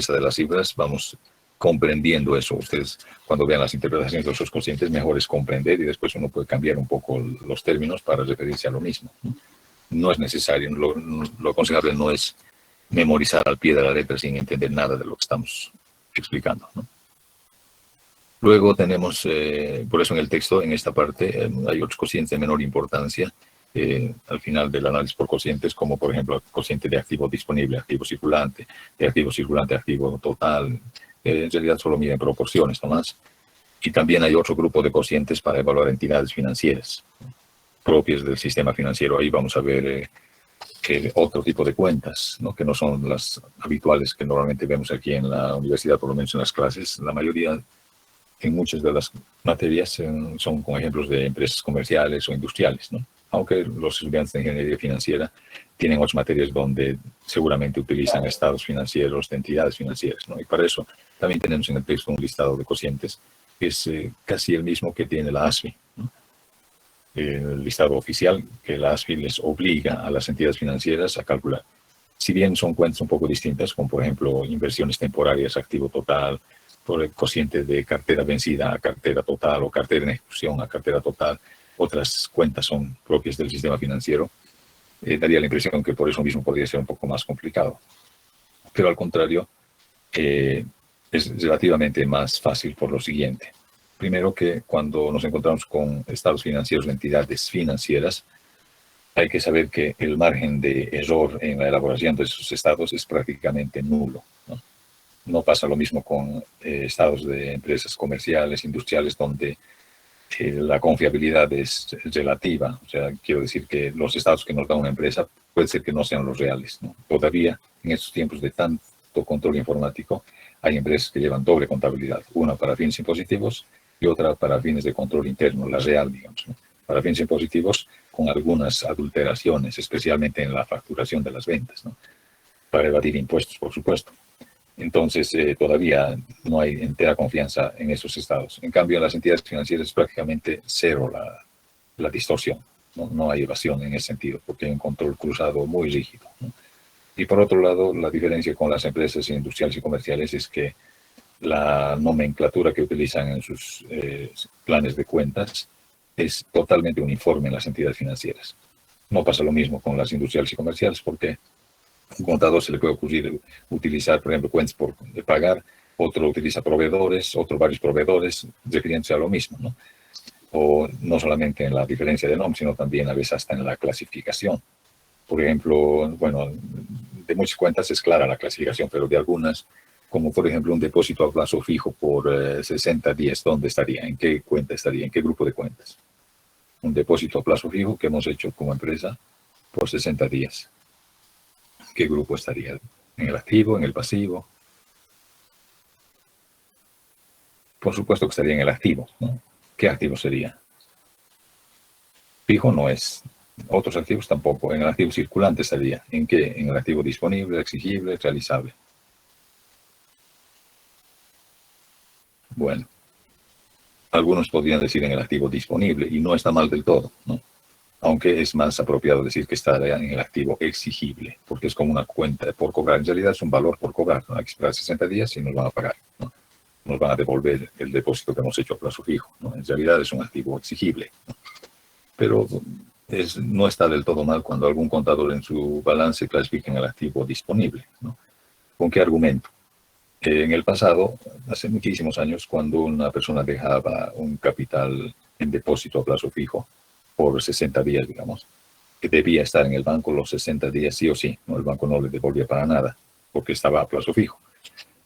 de las cifras, vamos comprendiendo eso. Ustedes, cuando vean las interpretaciones de los cocientes, mejor es comprender y después uno puede cambiar un poco los términos para referirse a lo mismo. No es necesario, lo aconsejable no es memorizar al pie de la letra sin entender nada de lo que estamos explicando, ¿no? Luego tenemos, por eso en el texto, en esta parte, hay otros cocientes de menor importancia al final del análisis por cocientes, como por ejemplo el cociente de activo disponible, activo circulante, activo total. En realidad solo miden proporciones nomás. Y también hay otro grupo de cocientes para evaluar entidades financieras propias del sistema financiero. Ahí vamos a ver otro tipo de cuentas, ¿no? Que no son las habituales que normalmente vemos aquí en la universidad, por lo menos en las clases. La mayoría, en muchas de las materias, son con ejemplos de empresas comerciales o industriales, ¿no? Aunque los estudiantes de ingeniería financiera tienen otras materias donde seguramente utilizan estados financieros de entidades financieras, ¿no? Y para eso también tenemos en el texto un listado de cocientes que es casi el mismo que tiene la ASFI, ¿no? El listado oficial que la ASFI les obliga a las entidades financieras a calcular. Si bien son cuentas un poco distintas, como por ejemplo inversiones temporarias, activo total, por el cociente de cartera vencida a cartera total o cartera en ejecución a cartera total, otras cuentas son propias del sistema financiero, daría la impresión que por eso mismo podría ser un poco más complicado. Pero al contrario, es relativamente más fácil por lo siguiente. Primero, que cuando nos encontramos con estados financieros de entidades financieras, hay que saber que el margen de error en la elaboración de esos estados es prácticamente nulo, ¿no? No pasa lo mismo con estados de empresas comerciales, industriales, donde la confiabilidad es relativa. O sea, quiero decir que los estados que nos da una empresa puede ser que no sean los reales, ¿no? Todavía, en estos tiempos de tanto control informático, hay empresas que llevan doble contabilidad, una para fines impositivos y otra para fines de control interno, la real, digamos, ¿no? Para fines impositivos, con algunas adulteraciones, especialmente en la facturación de las ventas, ¿no? Para evadir impuestos, por supuesto. Entonces, todavía no hay entera confianza en esos estados. En cambio, en las entidades financieras es prácticamente cero la distorsión, ¿no? No hay evasión en ese sentido, porque hay un control cruzado muy rígido, ¿no? Y por otro lado, la diferencia con las empresas industriales y comerciales es que la nomenclatura que utilizan en sus planes de cuentas es totalmente uniforme en las entidades financieras. No pasa lo mismo con las industriales y comerciales, porque un contador se le puede ocurrir utilizar, por ejemplo, cuentas por pagar, otro utiliza proveedores, otro varios proveedores, refiriéndose a lo mismo, ¿no? O no solamente en la diferencia de nombre, sino también a veces hasta en la clasificación. Por ejemplo, bueno, de muchas cuentas es clara la clasificación, pero de algunas, como por ejemplo un depósito a plazo fijo por 60 días, ¿dónde estaría? ¿En qué cuenta estaría? ¿En qué grupo de cuentas? Un depósito a plazo fijo que hemos hecho como empresa por 60 días. ¿Qué grupo estaría? ¿En el activo, en el pasivo? Por supuesto que estaría en el activo, ¿no? ¿Qué activo sería? Fijo no es. Otros activos tampoco. En el activo circulante estaría. ¿En qué? En el activo disponible, exigible, realizable. Bueno, algunos podrían decir en el activo disponible y no está mal del todo, ¿no? Aunque es más apropiado decir que estaría en el activo exigible, porque es como una cuenta por cobrar. En realidad es un valor por cobrar, ¿no? Hay que esperar 60 días y nos van a pagar, ¿no? Nos van a devolver el depósito que hemos hecho a plazo fijo, ¿no? En realidad es un activo exigible, ¿no? Pero no está del todo mal cuando algún contador en su balance clasifica en el activo disponible, ¿no? ¿Con qué argumento? En el pasado, hace muchísimos años, cuando una persona dejaba un capital en depósito a plazo fijo por 60 días, digamos, que debía estar en el banco los 60 días sí o sí, ¿no? El banco no le devolvía para nada, porque estaba a plazo fijo.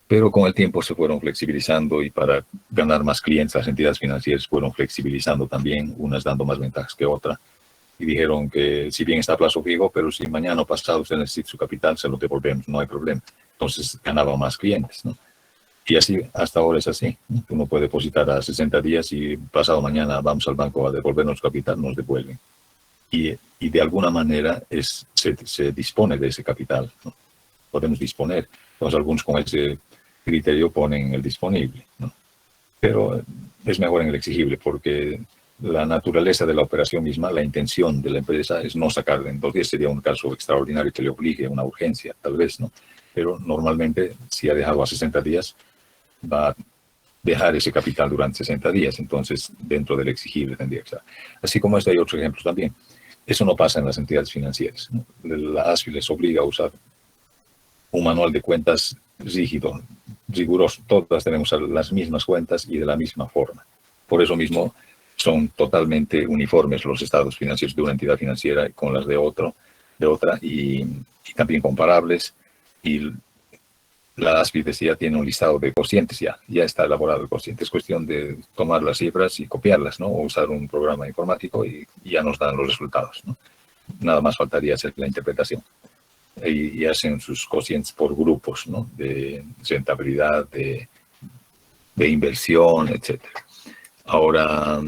Pero con el tiempo se fueron flexibilizando y para ganar más clientes, las entidades financieras fueron flexibilizando también, unas dando más ventajas que otras. Y dijeron que si bien está a plazo fijo, pero si mañana o pasado usted necesita su capital, se lo devolvemos, no hay problema. Entonces ganaba más clientes, ¿no? Y así, hasta ahora es así, ¿no? Uno puede depositar a 60 días y pasado mañana vamos al banco a devolvernos capital, nos devuelven. Y de alguna manera se dispone de ese capital, ¿no? Podemos disponer. Entonces algunos con ese criterio ponen el disponible, ¿no? Pero es mejor en el exigible porque la naturaleza de la operación misma, la intención de la empresa es no sacar en 2 días. Sería un caso extraordinario que le obligue a una urgencia, tal vez, ¿no? pero normalmente si ha dejado a 60 días, va a dejar ese capital durante 60 días, entonces dentro del exigible tendría que estar. Así como este hay otros ejemplos también. Eso no pasa en las entidades financieras, ¿no? La ASFI les obliga a usar un manual de cuentas rígido, riguroso. Todas tenemos las mismas cuentas y de la misma forma. Por eso mismo son totalmente uniformes los estados financieros de una entidad financiera con las de otra y también comparables. Y la ASFI ya tiene un listado de cocientes, ya está elaborado el cociente. Es cuestión de tomar las cifras y copiarlas, ¿no? O usar un programa informático y ya nos dan los resultados, ¿no? Nada más faltaría hacer la interpretación. Y hacen sus cocientes por grupos, ¿no? De rentabilidad, de inversión, etc. Ahora,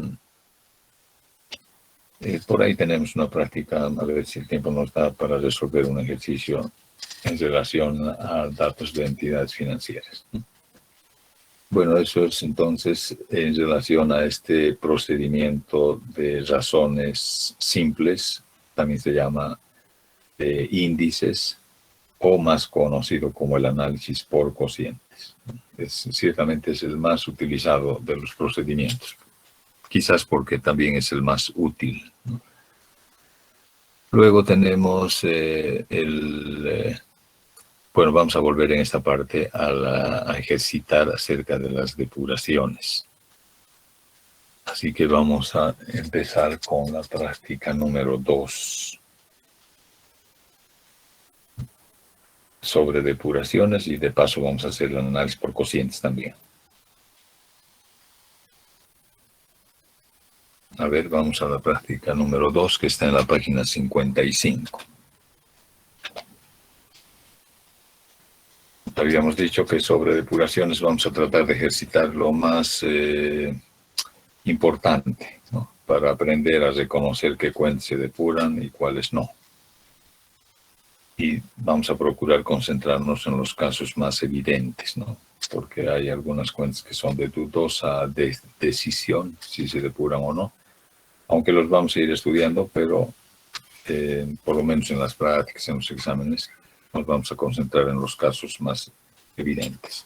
por ahí tenemos una práctica, a ver si el tiempo nos da para resolver un ejercicio en relación a datos de entidades financieras. Bueno, eso es entonces en relación a este procedimiento de razones simples, también se llama índices, o más conocido como el análisis por cocientes. Ciertamente es el más utilizado de los procedimientos, quizás porque también es el más útil, ¿no? Luego tenemos bueno, vamos a volver en esta parte a ejercitar acerca de las depuraciones. Así que vamos a empezar con la práctica número 2 sobre depuraciones y de paso vamos a hacer el análisis por cocientes también. A ver, vamos a la práctica número 2 que está en la página 55. Habíamos dicho que sobre depuraciones vamos a tratar de ejercitar lo más importante, ¿no? Para aprender a reconocer qué cuentas se depuran y cuáles no. Y vamos a procurar concentrarnos en los casos más evidentes, ¿no? Porque hay algunas cuentas que son de dudosa decisión, si se depuran o no. Aunque los vamos a ir estudiando, pero por lo menos en las prácticas, en los exámenes, nos vamos a concentrar en los casos más evidentes.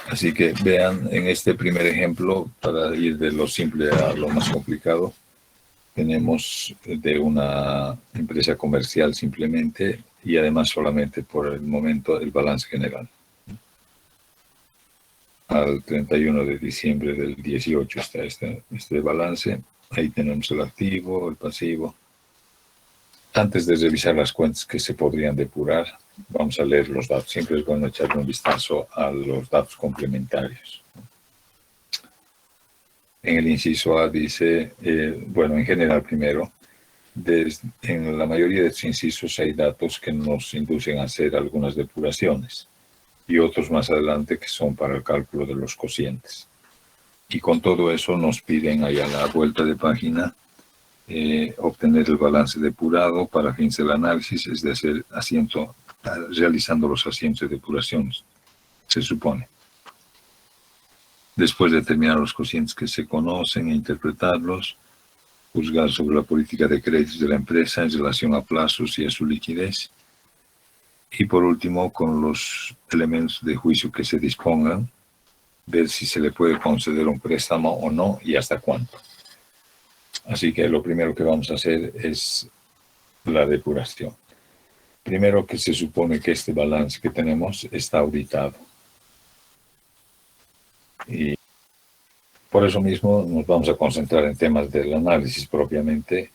Así que vean en este primer ejemplo, para ir de lo simple a lo más complicado, tenemos de una empresa comercial simplemente y además solamente por el momento el balance general. Al 31 de diciembre del 18 está este balance. Ahí tenemos el activo, el pasivo. Antes de revisar las cuentas que se podrían depurar, vamos a leer los datos. Siempre es bueno echar un vistazo a los datos complementarios. En el inciso A dice, bueno, en general primero, en la mayoría de estos incisos hay datos que nos inducen a hacer algunas depuraciones y otros más adelante que son para el cálculo de los cocientes. Y con todo eso nos piden ahí a la vuelta de página obtener el balance depurado para fines del análisis, es decir, realizando los asientos de depuraciones, se supone. Después de determinar los cocientes que se conocen e interpretarlos, juzgar sobre la política de créditos de la empresa en relación a plazos y a su liquidez. Y por último, con los elementos de juicio que se dispongan, ver si se le puede conceder un préstamo o no y hasta cuánto. Así que lo primero que vamos a hacer es la depuración. Primero que se supone que este balance que tenemos está auditado. Y por eso mismo nos vamos a concentrar en temas del análisis propiamente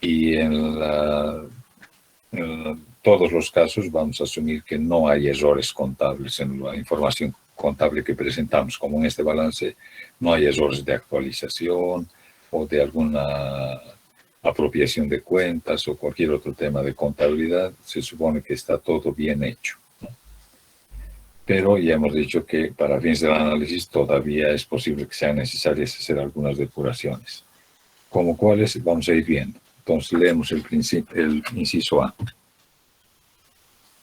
y en todos los casos vamos a asumir que no hay errores contables en la información contable que presentamos, como en este balance no hay errores de actualización o de alguna apropiación de cuentas o cualquier otro tema de contabilidad, se supone que está todo bien hecho, ¿no? Pero ya hemos dicho que para fines del análisis todavía es posible que sean necesarias hacer algunas depuraciones. ¿Como cuáles? Vamos a ir viendo. Entonces leemos el inciso A.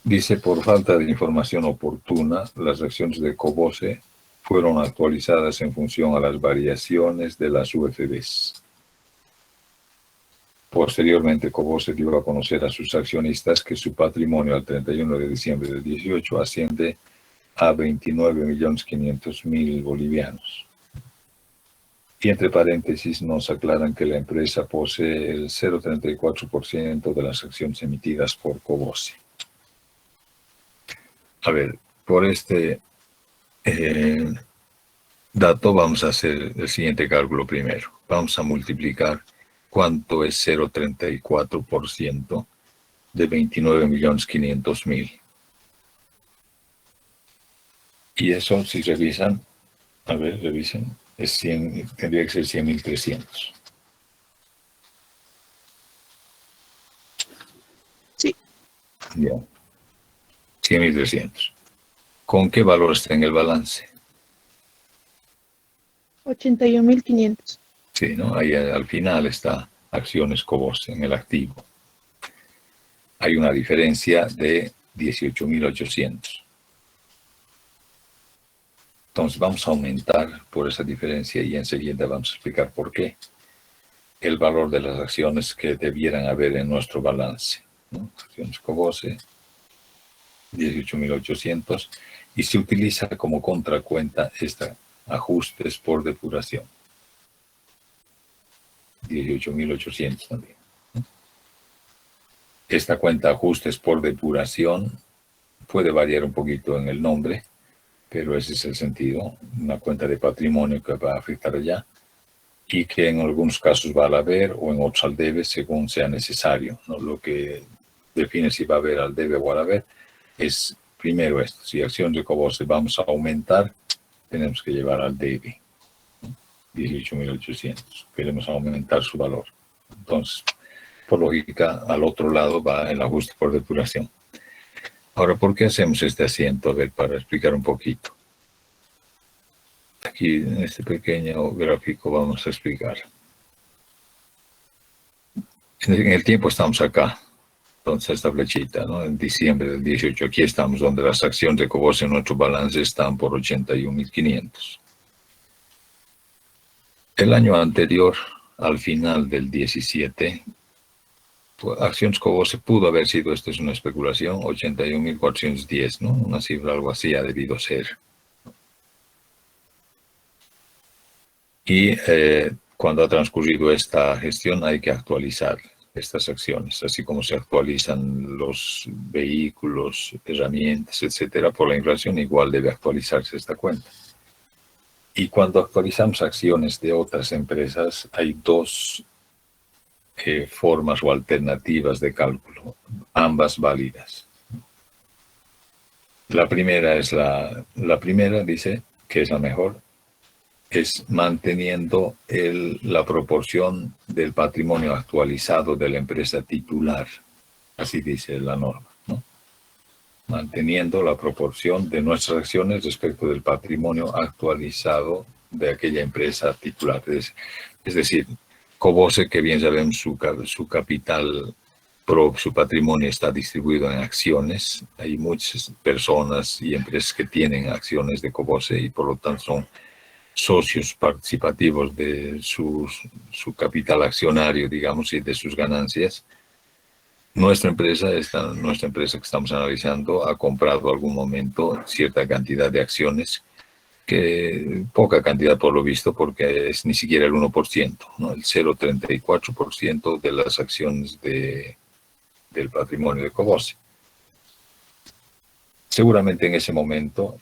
Dice, por falta de información oportuna, las acciones de Cobose fueron actualizadas en función a las variaciones de las UFBs. Posteriormente, Cobose dio a conocer a sus accionistas que su patrimonio al 31 de diciembre del 18 asciende a 29.500.000 bolivianos. Y entre paréntesis nos aclaran que la empresa posee el 0,34% de las acciones emitidas por Cobose. A ver, por este dato vamos a hacer el siguiente cálculo primero. Vamos a multiplicar cuánto es 0,34% de 29.500.000. Y eso, si revisan, a ver, revisen, es 100, tendría que ser 100.300. Sí. Ya. 100.300. ¿Con qué valor está en el balance? 81.500. Sí, ¿no? Ahí al final está acciones Cobose en el activo. Hay una diferencia de 18.800. Entonces vamos a aumentar por esa diferencia y enseguida vamos a explicar por qué el valor de las acciones que debieran haber en nuestro balance, ¿no? Acciones Cobose, 18.800, y se utiliza como contracuenta esta ajustes por depuración. 18.800 también. Esta cuenta ajustes por depuración puede variar un poquito en el nombre, pero ese es el sentido. Una cuenta de patrimonio que va a afectar allá y que en algunos casos va al haber o en otros al debe según sea necesario, ¿no? Lo que define si va a haber al debe o al haber es primero esto. Si acción de Cobose vamos a aumentar, tenemos que llevar al debe. 18.800. Queremos aumentar su valor. Entonces, por lógica, al otro lado va el ajuste por depuración. Ahora, ¿por qué hacemos este asiento? A ver, para explicar un poquito. Aquí en este pequeño gráfico vamos a explicar. En el tiempo estamos acá. Entonces, esta flechita, ¿no? En diciembre del 18, aquí estamos donde las acciones de Cobose en nuestro balance están por 81.500. El año anterior, al final del 17, acciones Cobose pudo haber sido, esto es una especulación, 81.410, ¿no? Una cifra algo así ha debido ser. Y cuando ha transcurrido esta gestión hay que actualizar estas acciones, así como se actualizan los vehículos, herramientas, etcétera, por la inflación, igual debe actualizarse esta cuenta. Y cuando actualizamos acciones de otras empresas, hay dos formas o alternativas de cálculo, ambas válidas. La primera es la primera, dice, que es la mejor, es manteniendo la proporción del patrimonio actualizado de la empresa titular. Así dice la norma, ¿no? Manteniendo la proporción de nuestras acciones respecto del patrimonio actualizado de aquella empresa titular. Es decir, Cobose, que bien sabemos, su capital, su patrimonio está distribuido en acciones. Hay muchas personas y empresas que tienen acciones de Cobose y por lo tanto son socios participativos de su capital accionario, digamos, y de sus ganancias. Nuestra empresa que estamos analizando ha comprado algún momento cierta cantidad de acciones, que poca cantidad por lo visto, porque es ni siquiera el 1%, ¿no? El 0,34% de las acciones del patrimonio de Cobose. Seguramente en ese momento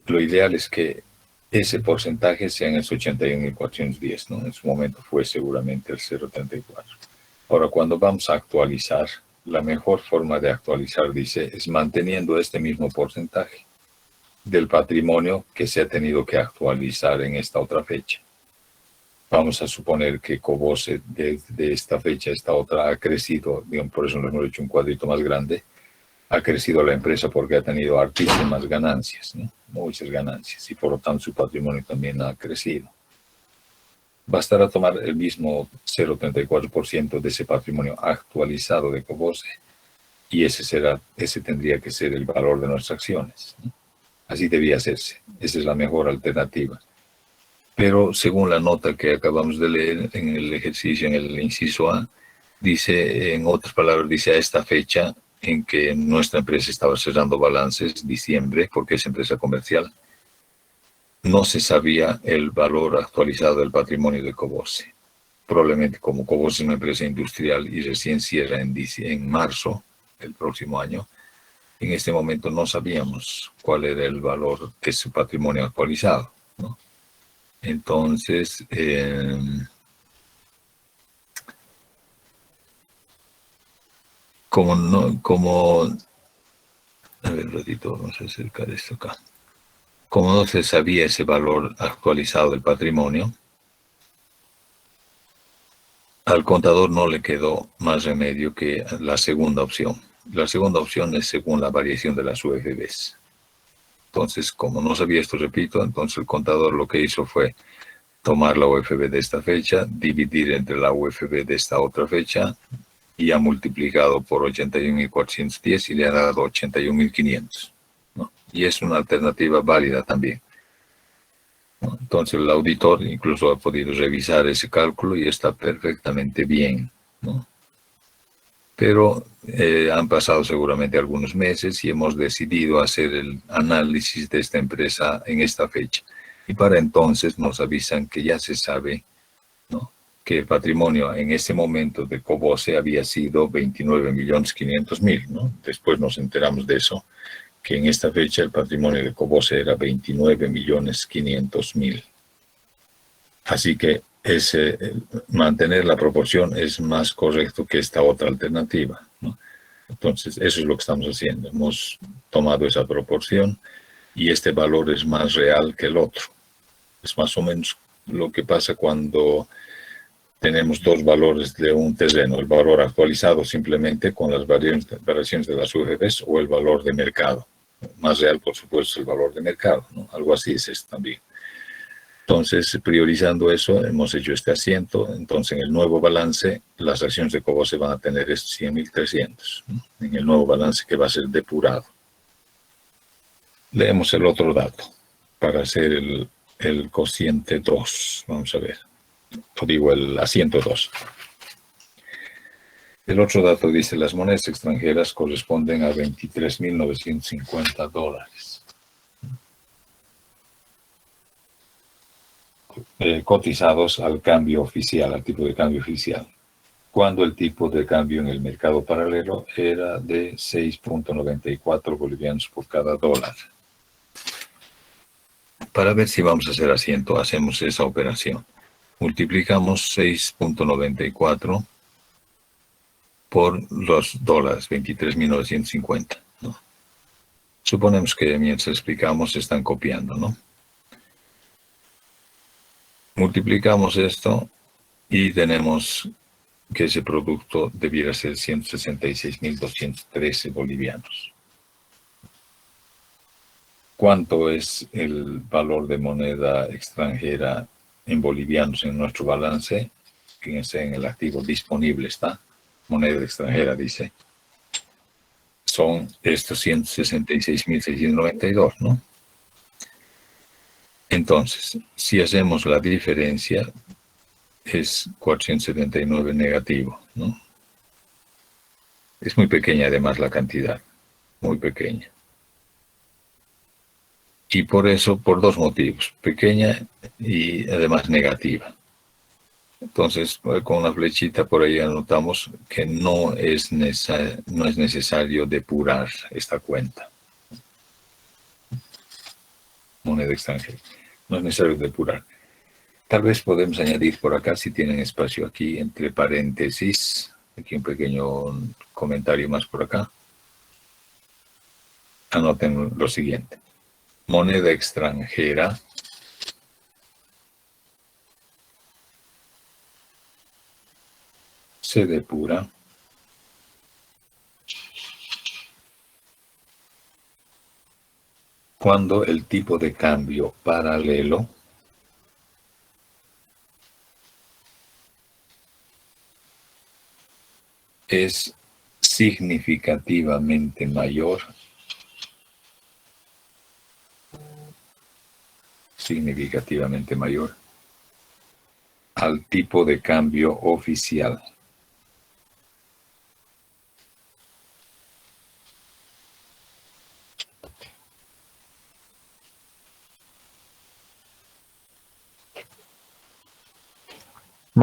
lo ideal es que ese porcentaje sea en el 81.410, ¿no? En su momento fue seguramente el 0,34. Ahora, cuando vamos a actualizar, la mejor forma de actualizar, dice, es manteniendo este mismo porcentaje del patrimonio que se ha tenido que actualizar en esta otra fecha. Vamos a suponer que Cobose de esta fecha a esta otra ha crecido, digamos, por eso nos hemos hecho un cuadrito más grande, ha crecido la empresa porque ha tenido altísimas ganancias, ¿no? Muchas ganancias, y por lo tanto su patrimonio también ha crecido. Bastará tomar el mismo 0,34% de ese patrimonio actualizado de Cobose y ese tendría que ser el valor de nuestras acciones, ¿no? Así debía hacerse. Esa es la mejor alternativa. Pero según la nota que acabamos de leer en el ejercicio, en el inciso A, Dice, en otras palabras, dice a esta fecha en que nuestra empresa estaba cerrando balances, diciembre, porque es empresa comercial, no se sabía el valor actualizado del patrimonio de Cobose. Probablemente como Cobose es una empresa industrial y recién cierra en marzo del próximo año, en este momento no sabíamos cuál era el valor de su patrimonio actualizado, ¿no? Entonces, a ver, un ratito, vamos a acercar esto acá. Como no se sabía ese valor actualizado del patrimonio, al contador no le quedó más remedio que la segunda opción. La segunda opción es según la variación de las UFBs. Entonces, como no sabía esto, repito, entonces el contador lo que hizo fue tomar la UFB de esta fecha, dividir entre la UFB de esta otra fecha y ha multiplicado por 81.410 y le ha dado 81.500, ¿no? Y es una alternativa válida también, ¿no? Entonces el auditor incluso ha podido revisar ese cálculo y está perfectamente bien, ¿no? Pero han pasado seguramente algunos meses y hemos decidido hacer el análisis de esta empresa en esta fecha. Y para entonces nos avisan que ya se sabe, ¿no?, que el patrimonio en ese momento de Cobose había sido 29.500.000, ¿no? Después nos enteramos de eso, que en esta fecha el patrimonio de Cobose era 29.500.000. Así que mantener la proporción es más correcto que esta otra alternativa, ¿no? Entonces, eso es lo que estamos haciendo. Hemos tomado esa proporción y este valor es más real que el otro. Es más o menos lo que pasa cuando tenemos dos valores de un terreno, el valor actualizado simplemente con las variaciones de las UFBs o el valor de mercado. Más real, por supuesto, el valor de mercado, ¿no? Algo así es esto también. Entonces, priorizando eso, hemos hecho este asiento. Entonces, en el nuevo balance, las acciones de Cobose van a tener estos 100.300, ¿no?, en el nuevo balance que va a ser depurado. Leemos el otro dato para hacer el cociente 2. Vamos a ver. O digo, el asiento 2. El otro dato dice, las monedas extranjeras corresponden a $23.950. Cotizados al cambio oficial, al tipo de cambio oficial, cuando el tipo de cambio en el mercado paralelo era de 6.94 bolivianos por cada dólar. Para ver si vamos a hacer asiento, hacemos esa operación. Multiplicamos 6.94 por los dólares, 23.950, ¿no? Suponemos que mientras explicamos están copiando, ¿no? Multiplicamos esto y tenemos que ese producto debiera ser 166.213 bolivianos. ¿Cuánto es el valor de moneda extranjera en bolivianos en nuestro balance? Fíjense, en el activo disponible está, moneda extranjera, dice. Son estos 166.692, ¿no? Entonces, si hacemos la diferencia, es 479 negativo, ¿no? Es muy pequeña además la cantidad, muy pequeña. Y por eso, por dos motivos, pequeña y además negativa. Entonces, con una flechita por ahí anotamos que no es necesario depurar esta cuenta. Moneda extranjera. No es necesario depurar. Tal vez podemos añadir por acá, si tienen espacio aquí, entre paréntesis, aquí un pequeño comentario más por acá. Anoten lo siguiente. Moneda extranjera se depura cuando el tipo de cambio paralelo es significativamente mayor al tipo de cambio oficial.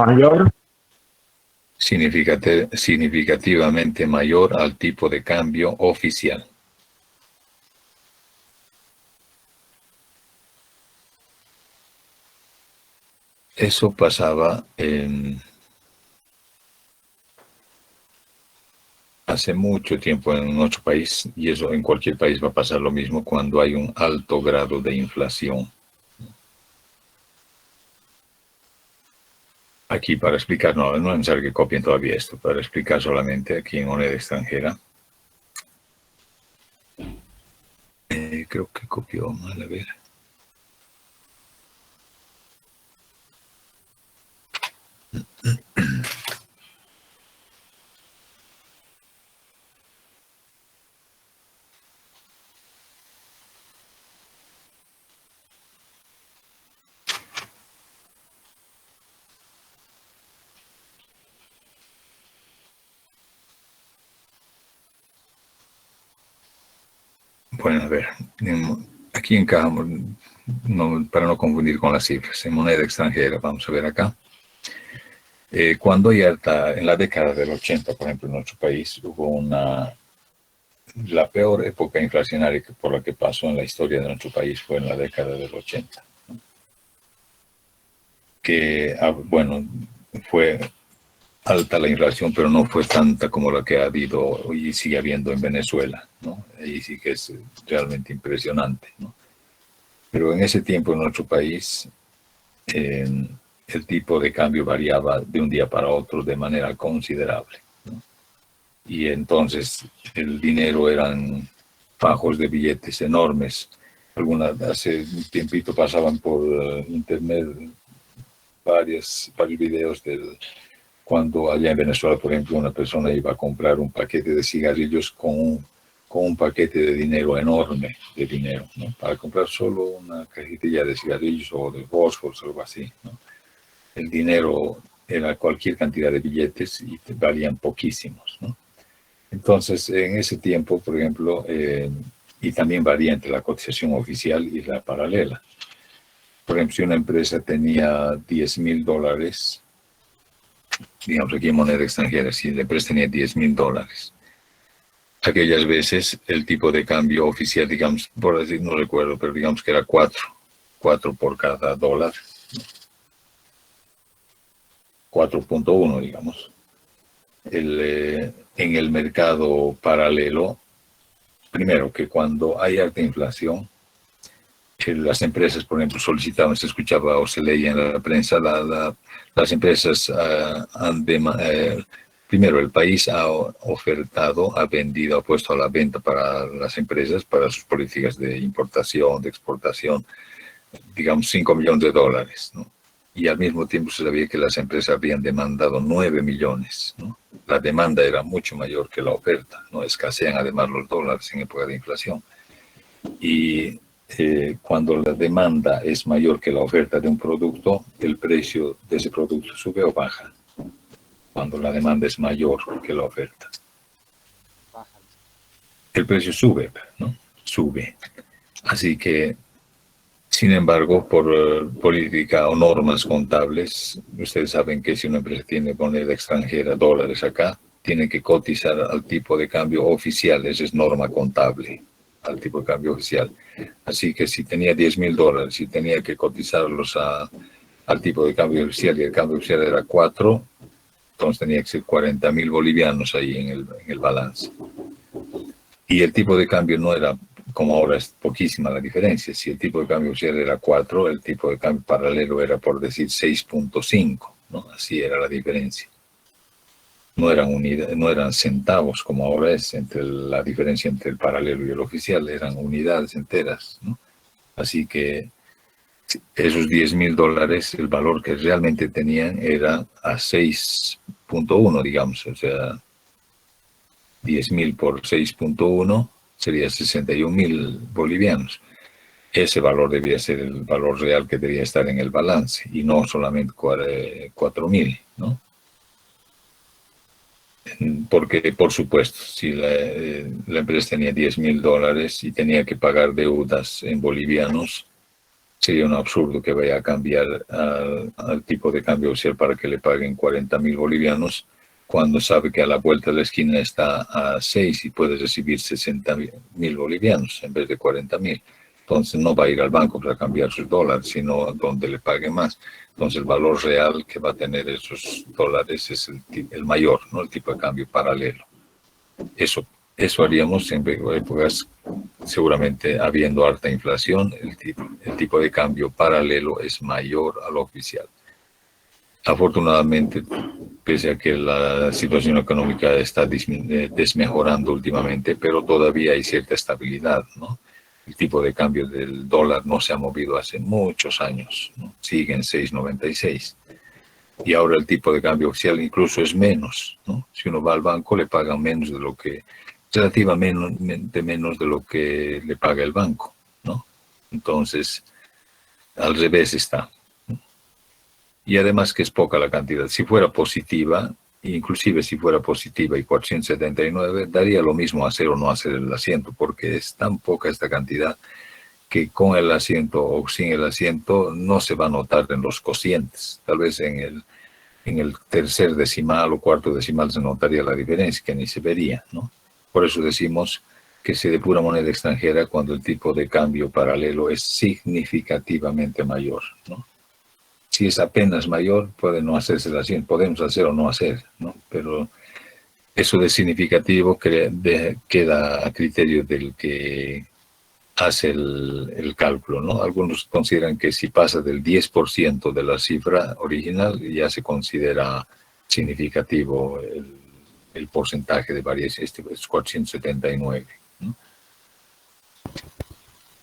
mayor significativamente mayor al tipo de cambio oficial. Eso pasaba hace mucho tiempo en nuestro país, y eso en cualquier país va a pasar lo mismo cuando hay un alto grado de inflación. Aquí para explicar, no es necesario que copien todavía esto, para explicar solamente aquí en moneda extranjera. Creo que copió mal, a ver. Bueno, a ver, aquí encajamos, para no confundir con las cifras, en moneda extranjera, vamos a ver acá. Cuando ya en la década del 80, por ejemplo, en nuestro país, hubo la peor época inflacionaria por la que pasó en la historia de nuestro país fue en la década del 80. Que, bueno, fue alta la inflación, pero no fue tanta como la que ha habido y sigue habiendo en Venezuela, ¿no? Ahí sí que es realmente impresionante, ¿no? Pero en ese tiempo en nuestro país el tipo de cambio variaba de un día para otro de manera considerable, ¿no? Y entonces el dinero eran fajos de billetes enormes. Hace un tiempito pasaban por internet varios videos cuando allá en Venezuela, por ejemplo, una persona iba a comprar un paquete de cigarrillos con un paquete de dinero enorme, de dinero, ¿no? Para comprar solo una cajetilla de cigarrillos o de fósforos o algo así, ¿no? El dinero era cualquier cantidad de billetes y valían poquísimos, ¿no? Entonces, en ese tiempo, por ejemplo, y también varía entre la cotización oficial y la paralela. Por ejemplo, si una empresa tenía $10,000, digamos aquí en moneda extranjera, si la empresa tenía $10,000, aquellas veces el tipo de cambio oficial, digamos, por decir, no recuerdo, pero digamos que era 4 por cada dólar, 4.1, digamos. En el mercado paralelo, primero que cuando hay alta inflación, las empresas, por ejemplo, solicitaban, se escuchaba o se leía en la prensa, las empresas primero, el país ha ofertado, ha vendido, ha puesto a la venta para las empresas, para sus políticas de importación, de exportación, digamos, $5 millones, ¿no? Y al mismo tiempo se sabía que las empresas habían demandado 9 millones, ¿no? La demanda era mucho mayor que la oferta, ¿no? Escasean además los dólares en época de inflación. Y cuando la demanda es mayor que la oferta de un producto, el precio de ese producto sube o baja. Cuando la demanda es mayor que la oferta, el precio sube, ¿no? Sube. Así que, sin embargo, por política o normas contables, ustedes saben que si una empresa tiene moneda extranjera, dólares acá, tiene que cotizar al tipo de cambio oficial. Esa es norma contable, al tipo de cambio oficial. Así que si tenía $10,000 y tenía que cotizarlos al tipo de cambio oficial, y el cambio oficial era 4, entonces tenía que ser 40,000 bolivianos ahí en el balance. Y el tipo de cambio no era, como ahora es poquísima la diferencia. Si el tipo de cambio oficial era 4, el tipo de cambio paralelo era, por decir, 6.5, ¿no? Así era la diferencia. No eran centavos, como ahora es, la diferencia entre el paralelo y el oficial, eran unidades enteras, ¿no? Así que esos $10,000, el valor que realmente tenían era a 6.1, digamos, o sea, 10,000 por 6.1 sería 61,000 bolivianos. Ese valor debía ser el valor real que debía estar en el balance y no solamente 4,000, ¿no? Porque, por supuesto, si la empresa tenía $10,000 y tenía que pagar deudas en bolivianos, Sería un absurdo que vaya a cambiar al tipo de cambio oficial para que le paguen 40.000 bolivianos cuando sabe que a la vuelta de la esquina está a 6 y puede recibir 60.000 bolivianos en vez de 40.000. Entonces no va a ir al banco para cambiar sus dólares, sino donde le pague más. Entonces el valor real que va a tener esos dólares es el mayor, ¿no? El tipo de cambio paralelo. Eso haríamos en épocas, seguramente habiendo alta inflación, el tipo de cambio paralelo es mayor al oficial. Afortunadamente, pese a que la situación económica está desmejorando últimamente, pero todavía hay cierta estabilidad, ¿no? El tipo de cambio del dólar no se ha movido hace muchos años, ¿no? Sigue en 6.96. Y ahora el tipo de cambio oficial incluso es menos, ¿no? Si uno va al banco le pagan menos de lo que, relativamente menos de lo que le paga el banco, ¿no? Entonces, al revés está. Y además que es poca la cantidad. Si fuera positiva, inclusive si fuera positiva y 479, daría lo mismo hacer o no hacer el asiento, porque es tan poca esta cantidad que con el asiento o sin el asiento no se va a notar en los cocientes. Tal vez en el tercer decimal o cuarto decimal se notaría la diferencia, que ni se vería, ¿no? Por eso decimos que se de pura moneda extranjera cuando el tipo de cambio paralelo es significativamente mayor, ¿no? Si es apenas mayor, puede no hacerse la asiento, podemos hacer o no hacer, ¿no? Pero eso de significativo queda a criterio del que hace el cálculo, ¿no? Algunos consideran que si pasa del 10% de la cifra original, ya se considera significativo el porcentaje de variación, este es 479, ¿no?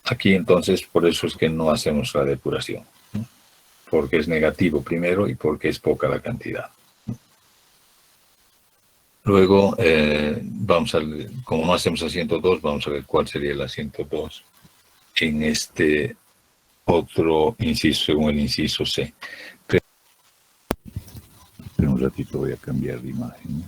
Aquí entonces, por eso es que no hacemos la depuración, ¿no? Porque es negativo primero y porque es poca la cantidad. Luego, vamos a, como no hacemos asiento 2, vamos a ver cuál sería el asiento 2 en este otro inciso, según el inciso C. Pero un ratito voy a cambiar de imagen.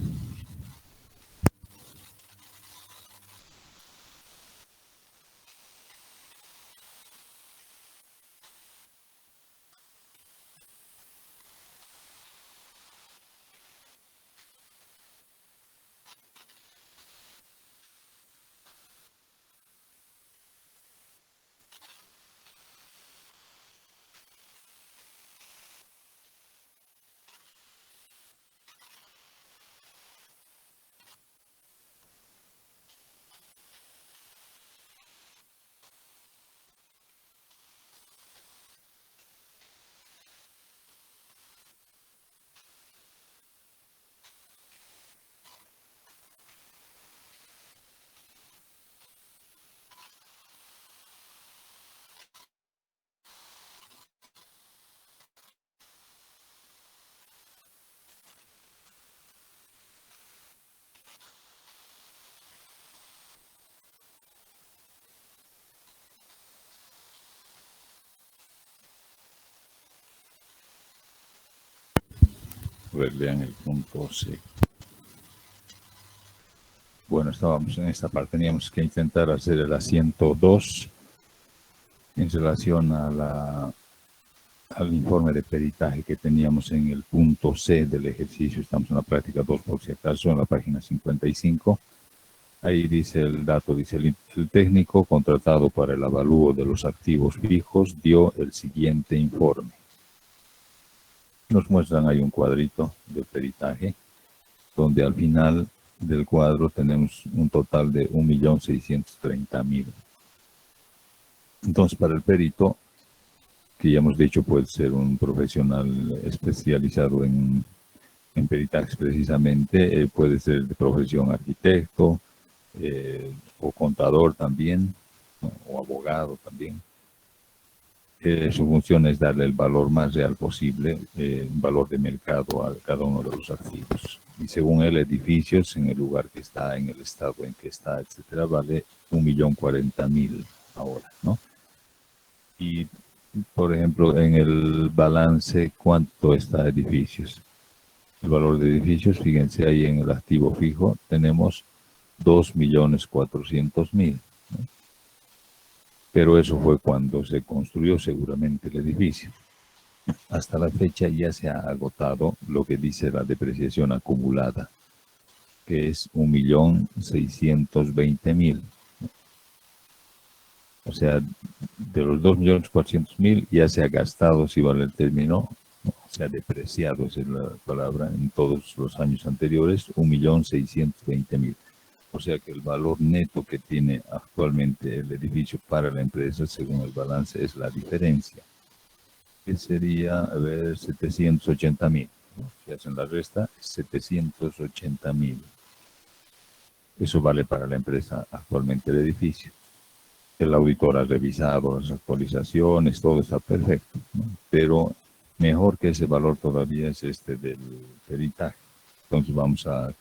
A ver, vean el punto C. Bueno, estábamos en esta parte, teníamos que intentar hacer el asiento 2 en relación al informe de peritaje que teníamos en el punto C del ejercicio. Estamos en la práctica 2 por si acaso, en la página 55. Ahí dice el dato, dice el técnico contratado para el avalúo de los activos fijos dio el siguiente informe. Nos muestran ahí un cuadrito de peritaje, donde al final del cuadro tenemos un total de 1.630.000. Entonces, para el perito, que ya hemos dicho puede ser un profesional especializado en peritajes precisamente, puede ser de profesión arquitecto, o contador también, ¿no? O abogado también. Su función es darle el valor más real posible, valor de mercado a cada uno de los activos. Y según el edificio, en el lugar que está, en el estado en que está, etcétera, vale 1.040.000 ahora, ¿no? Y, por ejemplo, en el balance, ¿cuánto está edificios? El valor de edificios, fíjense ahí en el activo fijo, tenemos 2.400.000, ¿no? pero eso fue cuando se construyó seguramente el edificio. Hasta la fecha ya se ha agotado lo que dice la depreciación acumulada, que es 1.620.000. O sea, de los 2.400.000 ya se ha gastado, si vale el término, se ha depreciado, esa es la palabra, en todos los años anteriores, 1.620.000. O sea que el valor neto que tiene actualmente el edificio para la empresa, según el balance, es la diferencia, que sería, a ver, 780.000. Si hacen la resta, 780.000. Eso vale para la empresa actualmente el edificio. El auditor ha revisado las actualizaciones, todo está perfecto, ¿no? Pero mejor que ese valor todavía es este del peritaje. Entonces vamos a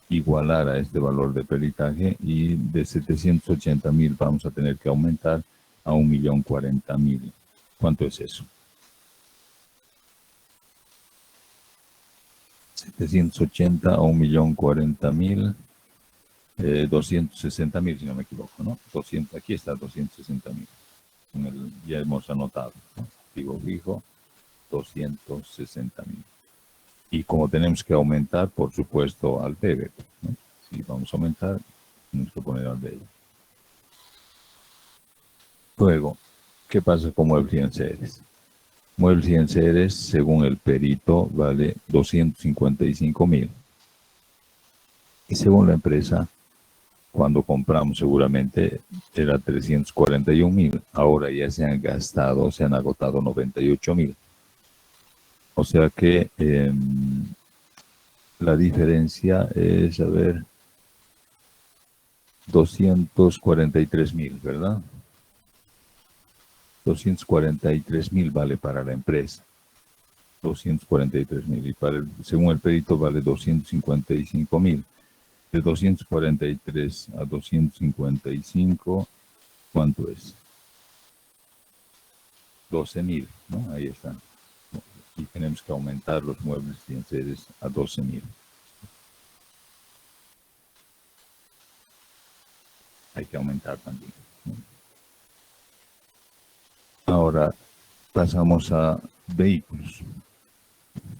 igualar a este valor de peritaje y de 780.000 vamos a tener que aumentar a 1.040.000. ¿Cuánto es eso? 780 a 1.040.000. 260.000, si no me equivoco, ¿no? 200, aquí está 260.000. Ya hemos anotado, ¿no? Activo fijo, 260.000. Y como tenemos que aumentar, por supuesto, al debe, ¿no? Si vamos a aumentar, tenemos que poner al debe. Luego, ¿qué pasa con muebles y enseres? Muebles y enseres, según el perito, vale 255.000. Y según la empresa, cuando compramos seguramente era 341.000. Ahora ya se han gastado, se han agotado 98.000. O sea que la diferencia es, a ver, 243.000, ¿verdad? 243.000 vale para la empresa. 243.000. Y según el perito vale 255.000. De 243 a 255, ¿cuánto es? 12.000, ¿no? Ahí está. Y tenemos que aumentar los muebles y enseres a 12.000. Hay que aumentar también, ¿no? Ahora pasamos a vehículos.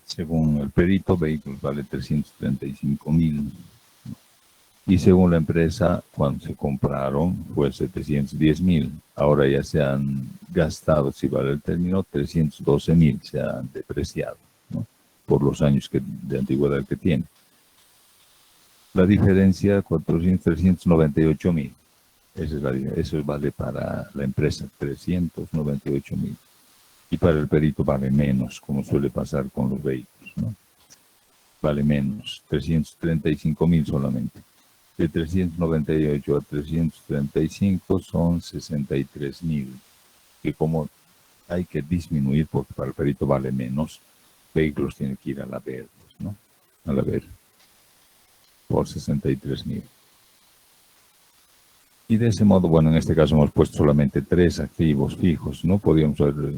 Según el perito, vehículos vale 335.000. Y según la empresa, cuando se compraron fue 710.000. Ahora ya se han gastado, si vale el término, 312.000. Se han depreciado, ¿no? Por los años de antigüedad que tiene. La diferencia, 398.000. Esa es la diferencia. Eso vale para la empresa, 398.000. Y para el perito vale menos, como suele pasar con los vehículos, ¿no? Vale menos, 335.000 solamente. De 398 a 335 son 63.000, que como hay que disminuir porque para el perito vale menos, vehículos tienen que ir a la ver, ¿no? A la ver, por 63.000. Y de ese modo, bueno, en este caso hemos puesto solamente 3 activos fijos, ¿no? Podríamos haber,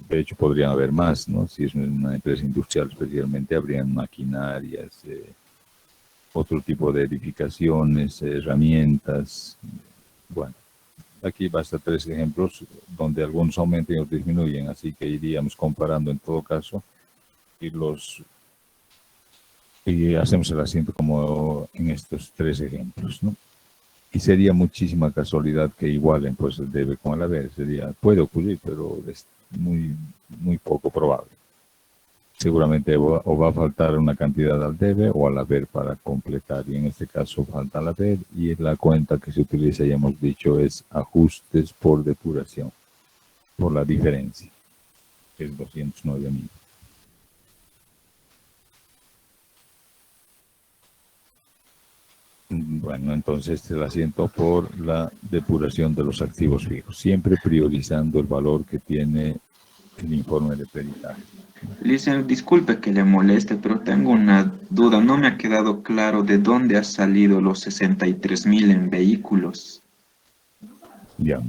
de hecho podrían haber más, ¿no? Si es una empresa industrial especialmente, habrían maquinarias, otro tipo de edificaciones, herramientas. Bueno, aquí basta 3 ejemplos donde algunos aumentan y otros disminuyen, así que iríamos comparando en todo caso y hacemos el asiento como en estos 3 ejemplos, ¿no? Y sería muchísima casualidad que igualen pues el debe con el haber. Puede ocurrir, pero es muy, muy poco probable. Seguramente o va a faltar una cantidad al debe o al haber para completar, y en este caso falta al haber, y la cuenta que se utiliza, ya hemos dicho, es ajustes por depuración, por la diferencia, que es 209.000. Bueno, entonces este es el asiento por la depuración de los activos fijos, siempre priorizando el valor que tiene el informe de peritaje. Licenciado, disculpe que le moleste, pero tengo una duda. No me ha quedado claro de dónde ha salido los 63.000 en vehículos. Ya.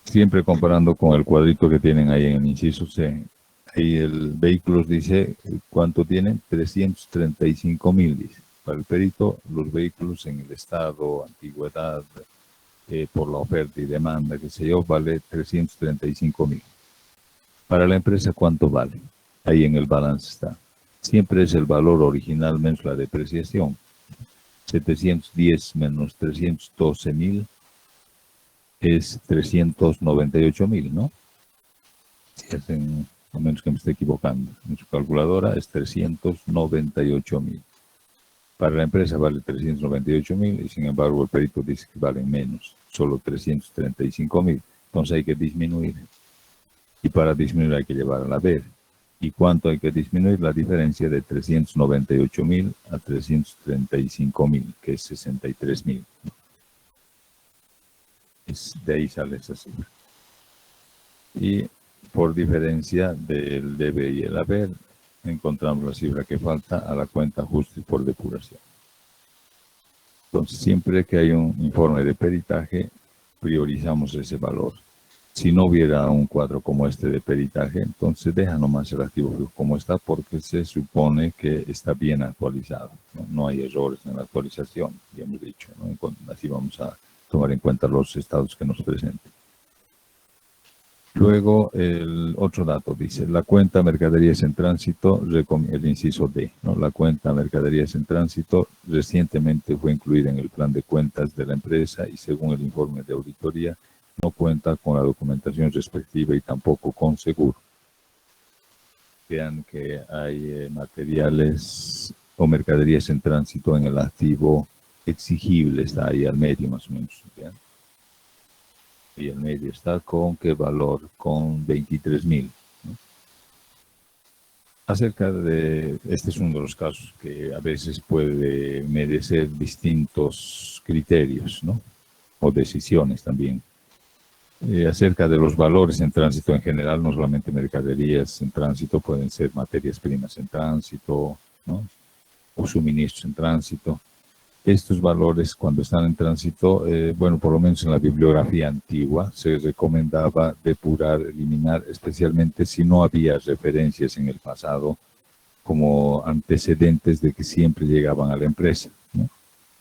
Siempre comparando con el cuadrito que tienen ahí en el inciso C. Ahí el vehículos dice, ¿cuánto tienen? 335.000, dice. Para el perito, los vehículos en el estado, antigüedad, por la oferta y demanda, qué sé yo, vale 335.000. Para la empresa, ¿cuánto vale? Ahí en el balance está. Siempre es el valor original menos la depreciación. 710 menos 312.000 es 398.000, ¿no? Si hacen, a menos que me esté equivocando, en su calculadora es 398.000. Para la empresa vale 398.000 y sin embargo el perito dice que valen menos, solo 335.000. Entonces hay que disminuir. Y para disminuir hay que llevar a la ver. ¿Y cuánto hay que disminuir? La diferencia de 398.000 a 335.000, que es 63.000. De ahí sale esa cifra. Y por diferencia del debe y el haber, encontramos la cifra que falta a la cuenta ajuste por depuración. Entonces, siempre que hay un informe de peritaje, priorizamos ese valor. Si no hubiera un cuadro como este de peritaje, entonces deja nomás el activo fijo como está, porque se supone que está bien actualizado. No hay errores en la actualización, ya hemos dicho, ¿no? Así vamos a tomar en cuenta los estados que nos presenten. Luego, el otro dato dice, la cuenta mercaderías en tránsito, el inciso D, ¿no? La cuenta mercaderías en tránsito recientemente fue incluida en el plan de cuentas de la empresa y según el informe de auditoría, no cuenta con la documentación respectiva y tampoco con seguro. Vean que hay materiales o mercaderías en tránsito en el activo exigible, está ahí al medio más o menos. ¿Vean? Y el medio está con qué valor, con 23.000. ¿No? Acerca de, este es uno de los casos que a veces puede merecer distintos criterios, ¿no? O decisiones también. Acerca de los valores en tránsito en general, no solamente mercaderías en tránsito, pueden ser materias primas en tránsito, ¿no? O suministros en tránsito. Estos valores, cuando están en tránsito, bueno, por lo menos en la bibliografía antigua, se recomendaba depurar, eliminar, especialmente si no había referencias en el pasado como antecedentes de que siempre llegaban a la empresa, ¿no?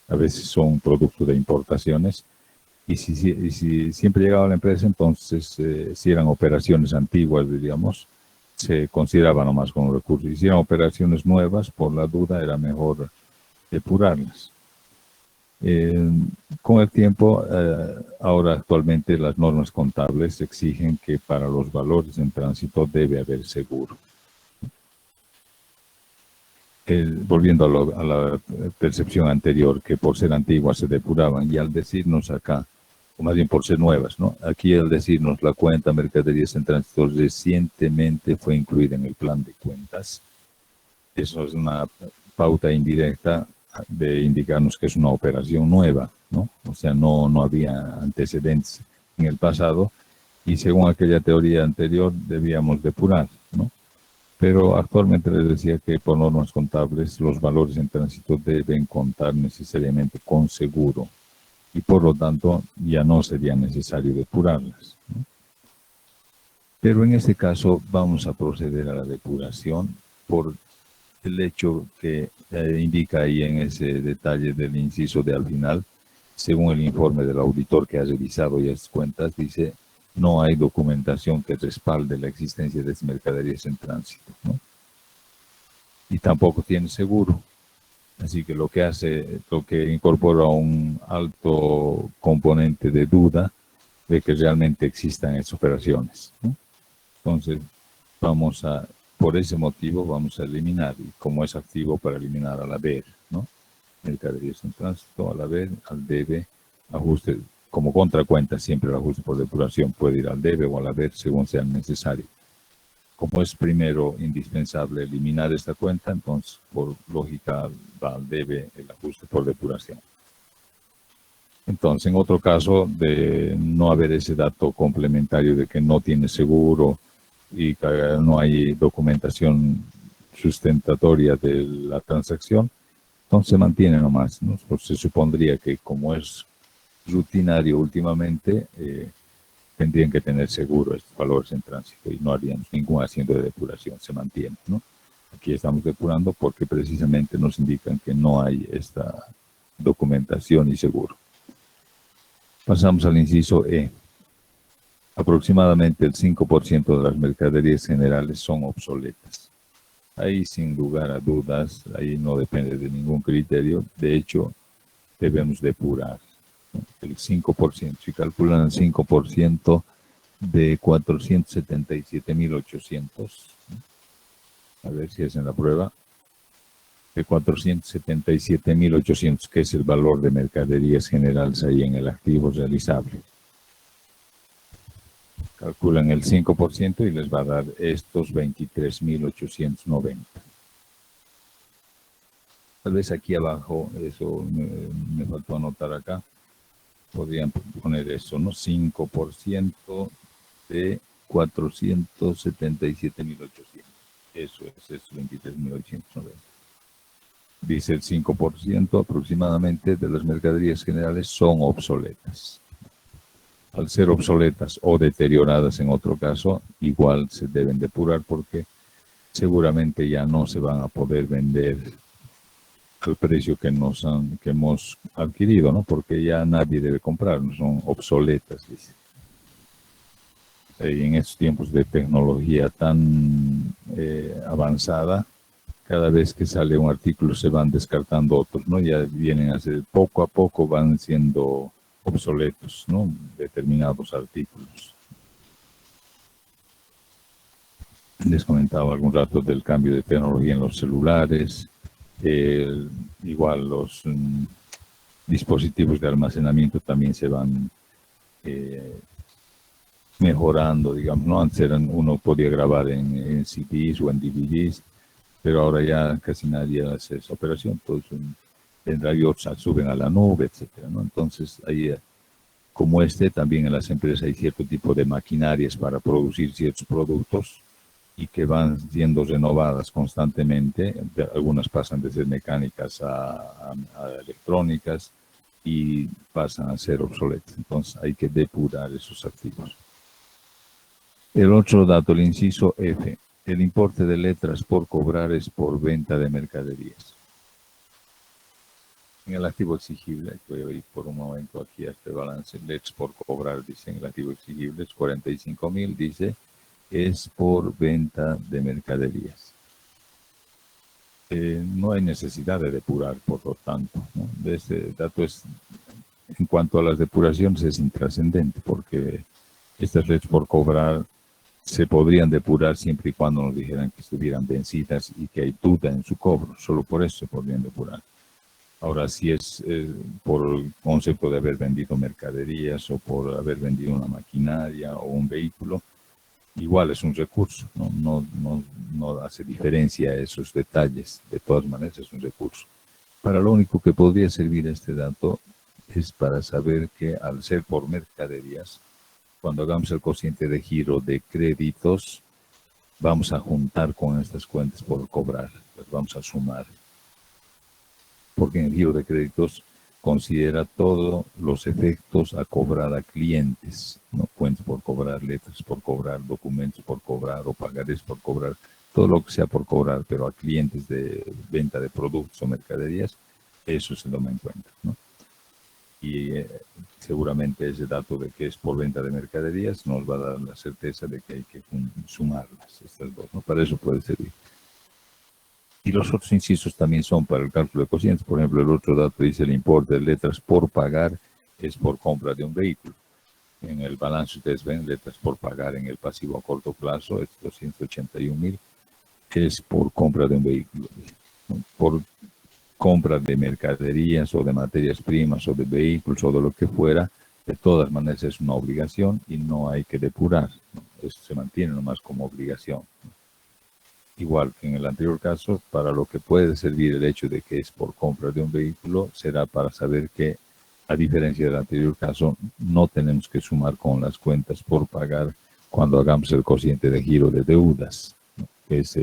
A veces son producto de importaciones, y si siempre llegaba a la empresa, entonces, si eran operaciones antiguas, diríamos, se consideraba nomás como recurso. Y si eran operaciones nuevas, por la duda, era mejor depurarlas. Con el tiempo, ahora actualmente las normas contables exigen que para los valores en tránsito debe haber seguro. Volviendo a la percepción anterior, que por ser antiguas se depuraban, y al decirnos acá, o más bien por ser nuevas, ¿no? Aquí al decirnos la cuenta mercaderías en tránsito recientemente fue incluida en el plan de cuentas, eso es una pauta indirecta de indicarnos que es una operación nueva, ¿no? O sea, no había antecedentes en el pasado y según aquella teoría anterior debíamos depurar, ¿no? Pero actualmente les decía que por normas contables los valores en tránsito deben contar necesariamente con seguro y por lo tanto ya no sería necesario depurarlas, ¿no? Pero en este caso vamos a proceder a la depuración por el hecho que indica ahí en ese detalle del inciso de al final, según el informe del auditor que ha revisado ya las cuentas, dice no hay documentación que respalde la existencia de mercaderías en tránsito, ¿no? Y tampoco tiene seguro. Así que lo que incorpora un alto componente de duda de que realmente existan esas operaciones, ¿no? Entonces, por ese motivo vamos a eliminar, y como es activo para eliminar al haber, ¿no? Mercaderías en tránsito, al haber, al debe, ajuste, como contracuenta siempre el ajuste por depuración puede ir al debe o al haber según sea necesario. Como es primero indispensable eliminar esta cuenta, entonces por lógica va al debe el ajuste por depuración. Entonces, en otro caso de no haber ese dato complementario de que no tiene seguro y que no hay documentación sustentatoria de la transacción, entonces se mantiene nomás, ¿no? Pues se supondría que como es rutinario últimamente, tendrían que tener seguro estos valores en tránsito y no haríamos ningún haciendo de depuración, se mantiene, ¿no? Aquí estamos depurando porque precisamente nos indican que no hay esta documentación y seguro. Pasamos al inciso E. Aproximadamente el 5% de las mercaderías generales son obsoletas. Ahí, sin lugar a dudas, ahí no depende de ningún criterio. De hecho, debemos depurar, ¿no? El 5%. Si calculan el 5% de 477.800, a ver si es en la prueba, de 477.800, que es el valor de mercaderías generales ahí en el activo realizable. Calculan el 5% y les va a dar estos 23.890. Tal vez aquí abajo, eso me faltó anotar acá, podrían poner eso, ¿no? 5% de 477.800. Eso es 23.890. Dice el 5% aproximadamente de las mercaderías generales son obsoletas. Al ser obsoletas o deterioradas en otro caso, igual se deben depurar porque seguramente ya no se van a poder vender al precio que hemos adquirido, ¿no? Porque ya nadie debe comprar, son obsoletas, dice. Y en estos tiempos de tecnología tan avanzada, cada vez que sale un artículo se van descartando otros, ¿no? Ya vienen a ser, poco a poco van siendo obsoletos, ¿no? Determinados artículos. Les comentaba algún rato del cambio de tecnología en los celulares, igual los dispositivos de almacenamiento también se van mejorando, digamos, ¿no? Antes uno podía grabar en CDs o en DVDs, pero ahora ya casi nadie hace esa operación, todos en radio suben a la nube, etcétera, ¿no? Entonces, ahí, como también en las empresas hay cierto tipo de maquinarias para producir ciertos productos y que van siendo renovadas constantemente. Algunas pasan de ser mecánicas a electrónicas y pasan a ser obsoletas. Entonces, hay que depurar esos activos. El otro dato, el inciso F. El importe de letras por cobrar es por venta de mercaderías. En el activo exigible, voy a ir por un momento aquí a este balance, letras por cobrar, dice en el activo exigible, es 45.000, dice, es por venta de mercaderías. No hay necesidad de depurar, por lo tanto, ¿no? Este dato en cuanto a las depuraciones, es intrascendente, porque estas letras por cobrar se podrían depurar siempre y cuando nos dijeran que estuvieran vencidas y que hay duda en su cobro. Solo por eso se podrían depurar. Ahora, si es por el concepto de haber vendido mercaderías o por haber vendido una maquinaria o un vehículo, igual es un recurso. No hace diferencia a esos detalles. De todas maneras, es un recurso. Para lo único que podría servir este dato es para saber que al ser por mercaderías, cuando hagamos el cociente de giro de créditos, vamos a juntar con estas cuentas por cobrar, las vamos a sumar. Porque en el giro de créditos considera todos los efectos a cobrar a clientes, ¿no? Cuentas por cobrar, letras por cobrar, documentos por cobrar o pagarés por cobrar, todo lo que sea por cobrar, pero a clientes de venta de productos o mercaderías, eso se toma en cuenta, ¿no? Y seguramente ese dato de que es por venta de mercaderías nos va a dar la certeza de que hay que sumarlas, estas dos, ¿no? Para eso puede servir. Y los otros incisos también son para el cálculo de cocientes. Por ejemplo, el otro dato dice el importe de letras por pagar es por compra de un vehículo. En el balance ustedes ven letras por pagar en el pasivo a corto plazo, es 281.000, que es por compra de un vehículo, ¿no? Por compra de mercaderías o de materias primas o de vehículos o de lo que fuera, de todas maneras es una obligación y no hay que depurar, ¿no? Eso se mantiene nomás como obligación, ¿no? Igual que en el anterior caso, para lo que puede servir el hecho de que es por compra de un vehículo, será para saber que, a diferencia del anterior caso, no tenemos que sumar con las cuentas por pagar cuando hagamos el cociente de giro de deudas, ¿no? Que es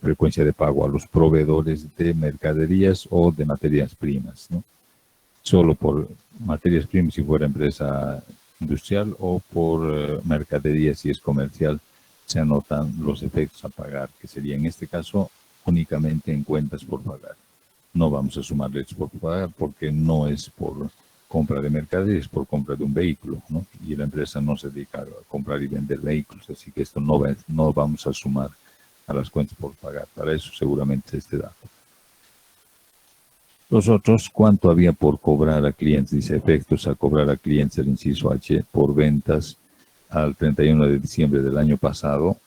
frecuencia de pago a los proveedores de mercaderías o de materias primas, ¿no? Solo por materias primas si fuera empresa industrial o por mercaderías si es comercial se anotan los efectos a pagar, que sería en este caso únicamente en cuentas por pagar. No vamos a sumarles por pagar porque no es por compra de mercaderías por compra de un vehículo, ¿no? Y la empresa no se dedica a comprar y vender vehículos, así que esto no vamos a sumar a las cuentas por pagar. Para eso seguramente este dato. Los otros, ¿cuánto había por cobrar a clientes? Dice, efectos a cobrar a clientes, el inciso H, por ventas al 31 de diciembre del año pasado.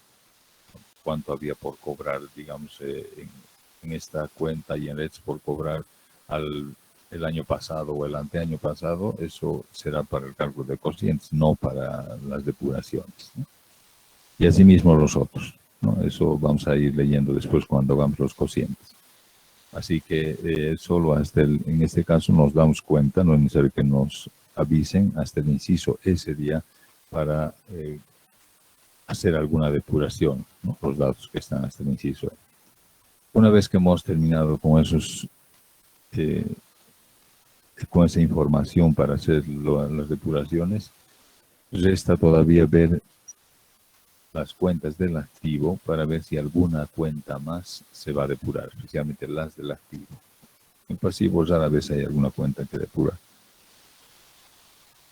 ¿Cuánto había por cobrar, digamos, en esta cuenta y en Let's por cobrar el año pasado o el anteaño pasado? Eso será para el cálculo de cocientes, no para las depuraciones, ¿no? Y asimismo los otros, ¿no? Eso vamos a ir leyendo después cuando hagamos los cocientes. Así que solo hasta en este caso nos damos cuenta, no es necesario que nos avisen hasta el inciso ese día para hacer alguna depuración, ¿no? Los datos que están hasta el inciso. Una vez que hemos terminado con con esa información para hacer las depuraciones, resta todavía ver las cuentas del activo para ver si alguna cuenta más se va a depurar, especialmente las del activo. En pasivo rara vez hay alguna cuenta que depura.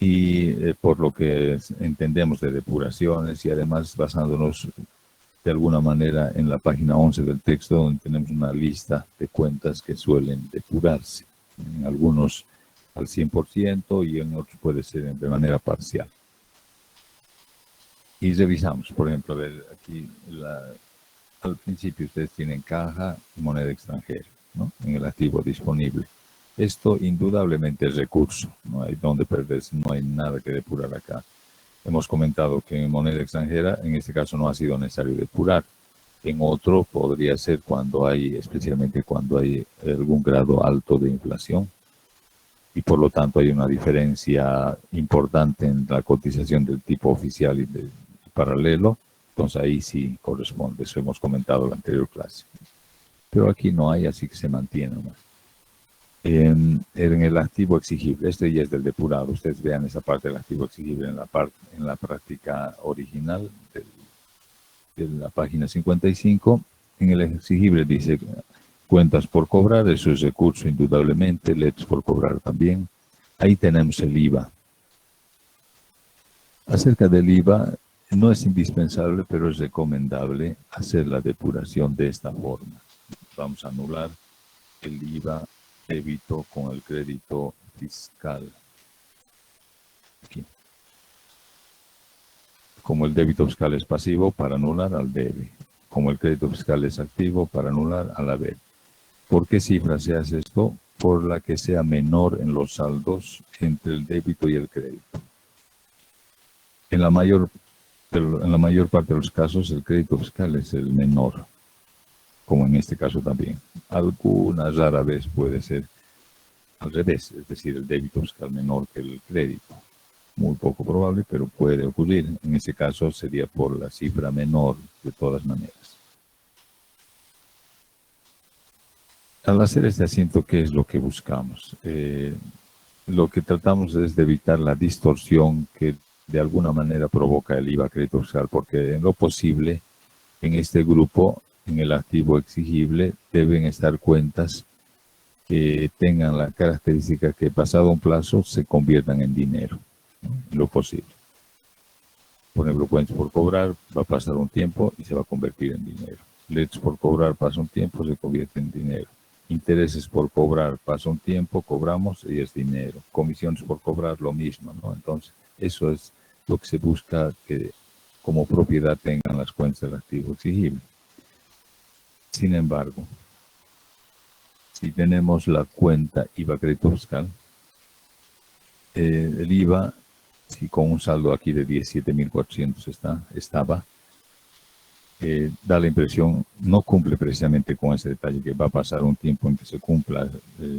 Y por lo que entendemos de depuraciones y además basándonos de alguna manera en la página 11 del texto, donde tenemos una lista de cuentas que suelen depurarse. En algunos al 100% y en otros puede ser de manera parcial. Y revisamos, por ejemplo, aquí al principio ustedes tienen caja y moneda extranjera, ¿no? En el activo disponible. Esto indudablemente es recurso, no hay dónde perderse, no hay nada que depurar acá. Hemos comentado que en moneda extranjera, en este caso no ha sido necesario depurar. En otro podría ser especialmente cuando hay algún grado alto de inflación. Y por lo tanto hay una diferencia importante en la cotización del tipo oficial y del paralelo. Entonces ahí sí corresponde, eso hemos comentado en la anterior clase. Pero aquí no hay, así que se mantiene más. En el activo exigible, este ya es del depurado, ustedes vean esa parte del activo exigible en la práctica original de la página 55. En el exigible dice cuentas por cobrar, eso es recurso indudablemente, LETS por cobrar también. Ahí tenemos el IVA. Acerca del IVA, no es indispensable, pero es recomendable hacer la depuración de esta forma. Vamos a anular el IVA débito con el crédito fiscal. Aquí. Como el débito fiscal es pasivo, para anular al debe. Como el crédito fiscal es activo, para anular al haber. ¿Por qué cifra se hace esto? Por la que sea menor en los saldos entre el débito y el crédito. En la mayor parte de los casos, el crédito fiscal es el menor, como en este caso también. Alguna rara vez puede ser al revés, es decir, el débito fiscal menor que el crédito. Muy poco probable, pero puede ocurrir. En este caso sería por la cifra menor de todas maneras. Al hacer este asiento, ¿qué es lo que buscamos? Lo que tratamos es de evitar la distorsión que de alguna manera provoca el IVA crédito fiscal, porque en lo posible, en este grupo, en el activo exigible, deben estar cuentas que tengan la característica que pasado un plazo se conviertan en dinero, ¿no? En lo posible. Por ejemplo, cuentas por cobrar, va a pasar un tiempo y se va a convertir en dinero. LETS por cobrar, pasa un tiempo, se convierte en dinero. Intereses por cobrar, pasa un tiempo, cobramos y es dinero. Comisiones por cobrar, lo mismo, ¿no? Entonces, eso es lo que se busca que como propiedad tengan las cuentas del activo exigible. Sin embargo, si tenemos la cuenta IVA crédito fiscal, el IVA, si con un saldo aquí de 17.400 estaba, da la impresión, no cumple precisamente con ese detalle, que va a pasar un tiempo en que se cumpla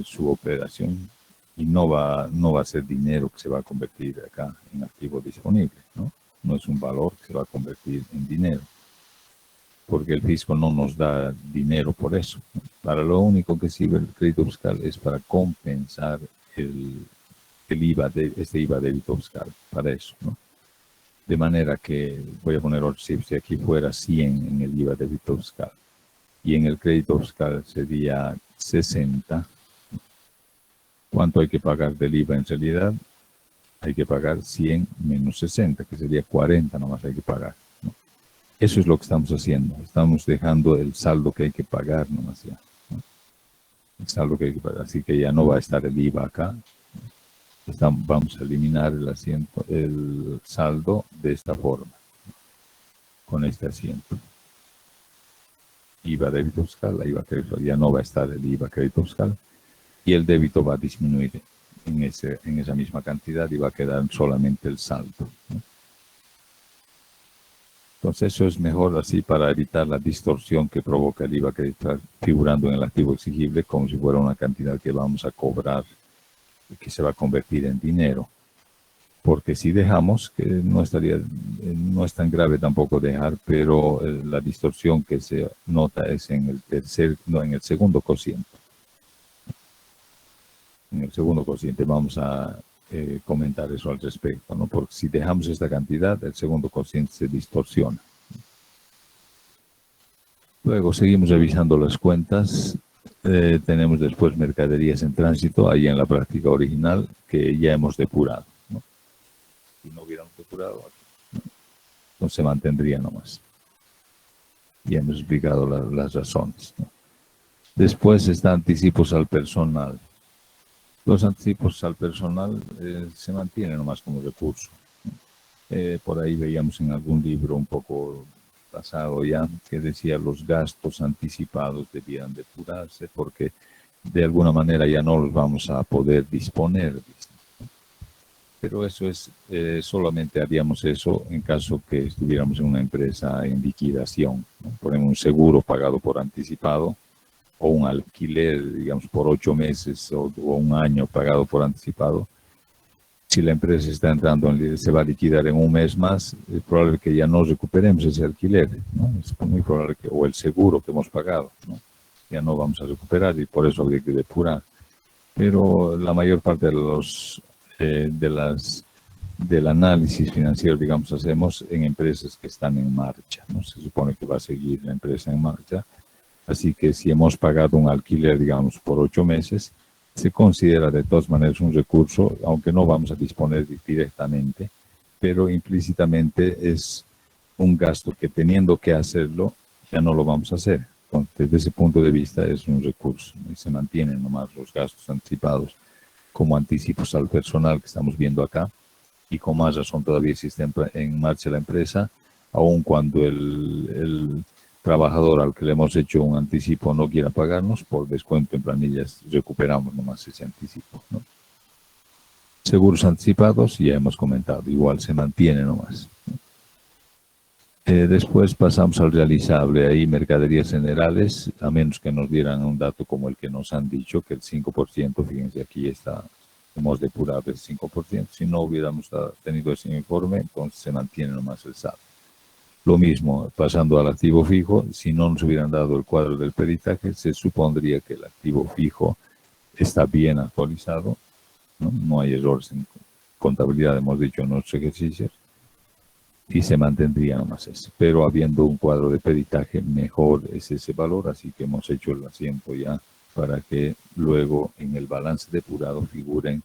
su operación y no va a ser dinero que se va a convertir acá en activo disponible, ¿no? No es un valor que se va a convertir en dinero, porque el fisco no nos da dinero por eso. Para lo único que sirve el crédito fiscal es para compensar el IVA, este IVA débito fiscal, para eso, ¿no? De manera que, voy a poner otro si aquí fuera 100 en el IVA débito fiscal y en el crédito fiscal sería 60, ¿Cuánto hay que pagar del IVA en realidad? Hay que pagar 100 menos 60, que sería 40 nomás hay que pagar, ¿no? Eso es lo que estamos haciendo. Estamos dejando el saldo que hay que pagar nomás ya, ¿no? El saldo que hay que pagar. Así que ya no va a estar el IVA acá. Vamos a eliminar el saldo de esta forma, con este asiento. IVA débito fiscal, IVA crédito, ya no va a estar el IVA crédito fiscal y el débito va a disminuir en esa misma cantidad y va a quedar solamente el saldo, ¿no? Entonces eso es mejor así para evitar la distorsión que provoca el IVA crédito figurando en el activo exigible como si fuera una cantidad que vamos a cobrar y que se va a convertir en dinero. Porque si dejamos, que no es tan grave tampoco dejar, pero la distorsión que se nota es en el segundo cociente. En el segundo cociente vamos a comentar eso al respecto, ¿no? Porque si dejamos esta cantidad, el segundo cociente se distorsiona. Luego seguimos revisando las cuentas. Tenemos después mercaderías en tránsito, ahí en la práctica original, que ya hemos depurado, ¿no? Si no hubiéramos depurado, no se mantendría nomás. Ya hemos explicado las razones, ¿no? Después está anticipos al personal. Los anticipos al personal se mantienen nomás como recurso. Por ahí veíamos en algún libro un poco pasado ya que decía los gastos anticipados debían depurarse porque de alguna manera ya no los vamos a poder disponer. Pero eso es, solamente haríamos eso en caso que estuviéramos en una empresa en liquidación, ¿no? Ponemos un seguro pagado por anticipado o un alquiler, digamos, por 8 meses o un año pagado por anticipado. Si la empresa está entrando, se va a liquidar en un mes más, es probable que ya no recuperemos ese alquiler, ¿no? Es muy probable que, o el seguro que hemos pagado, ¿no? Ya no vamos a recuperar y por eso habría que depurar. Pero la mayor parte de los del análisis financiero, digamos, hacemos en empresas que están en marcha, ¿no? Se supone que va a seguir la empresa en marcha. Así que si hemos pagado un alquiler, digamos, por 8 meses, se considera de todas maneras un recurso, aunque no vamos a disponer directamente, pero implícitamente es un gasto que teniendo que hacerlo, ya no lo vamos a hacer. Entonces, desde ese punto de vista es un recurso, ¿no? Y se mantienen nomás los gastos anticipados como anticipos al personal que estamos viendo acá, y con más razón todavía si está en marcha la empresa, aun cuando el trabajador al que le hemos hecho un anticipo no quiera pagarnos, por descuento en planillas recuperamos nomás ese anticipo, ¿no? Seguros anticipados, ya hemos comentado, igual se mantiene nomás, ¿no? Después pasamos al realizable, ahí mercaderías generales, a menos que nos dieran un dato como el que nos han dicho, que el 5%, fíjense aquí está, hemos depurado el 5%, si no hubiéramos tenido ese informe, entonces se mantiene nomás el saldo. Lo mismo, pasando al activo fijo, si no nos hubieran dado el cuadro del peritaje, se supondría que el activo fijo está bien actualizado, ¿no? No hay errores en contabilidad, hemos dicho en nuestros ejercicios, y se mantendría nomás ese. Pero habiendo un cuadro de peritaje, mejor es ese valor, así que hemos hecho el asiento ya para que luego en el balance depurado figuren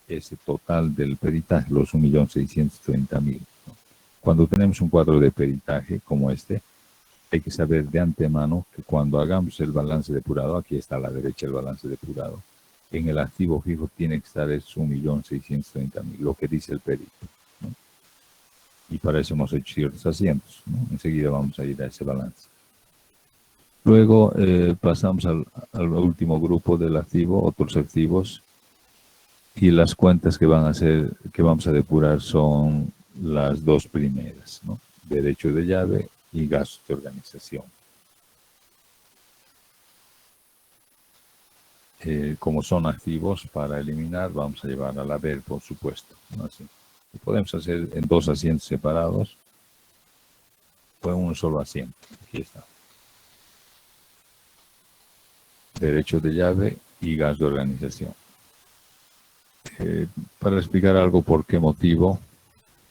ese total del peritaje, los 1.630.000. Cuando tenemos un cuadro de peritaje como este, hay que saber de antemano que cuando hagamos el balance depurado, aquí está a la derecha el balance depurado, en el activo fijo tiene que estar es 1.630.000, lo que dice el perito, ¿no? Y para eso hemos hecho ciertos asientos, ¿no? Enseguida vamos a ir a ese balance. Luego pasamos al último grupo del activo, otros activos, y las cuentas que vamos a depurar son las dos primeras, ¿no? Derecho de llave y gastos de organización. Como son activos, para eliminar vamos a llevar al haber, por supuesto, ¿no? Así. Podemos hacer en dos asientos separados o en un solo asiento. Aquí está. Derecho de llave y gasto de organización. Para explicar algo por qué motivo,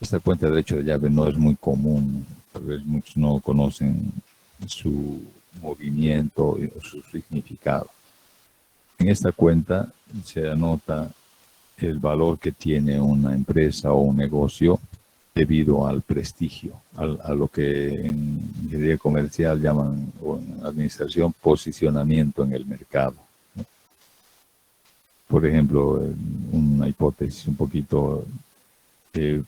esta cuenta de derecho de llave no es muy común, tal vez muchos no conocen su movimiento o su significado. En esta cuenta se anota el valor que tiene una empresa o un negocio debido al prestigio, a lo que en ingeniería comercial llaman, o en administración, posicionamiento en el mercado. Por ejemplo, una hipótesis un poquito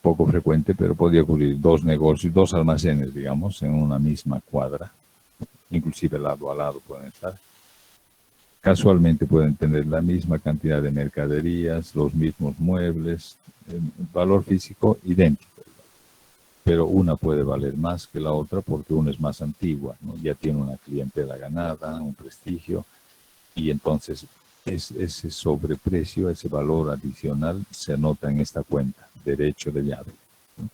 poco frecuente, pero podría ocurrir dos negocios, dos almacenes, digamos, en una misma cuadra, inclusive lado a lado pueden estar. Casualmente pueden tener la misma cantidad de mercaderías, los mismos muebles, valor físico idéntico, pero una puede valer más que la otra porque una es más antigua, ¿no? Ya tiene una clientela ganada, un prestigio, y entonces ese sobreprecio, ese valor adicional se anota en esta cuenta, derecho de llave, ¿no?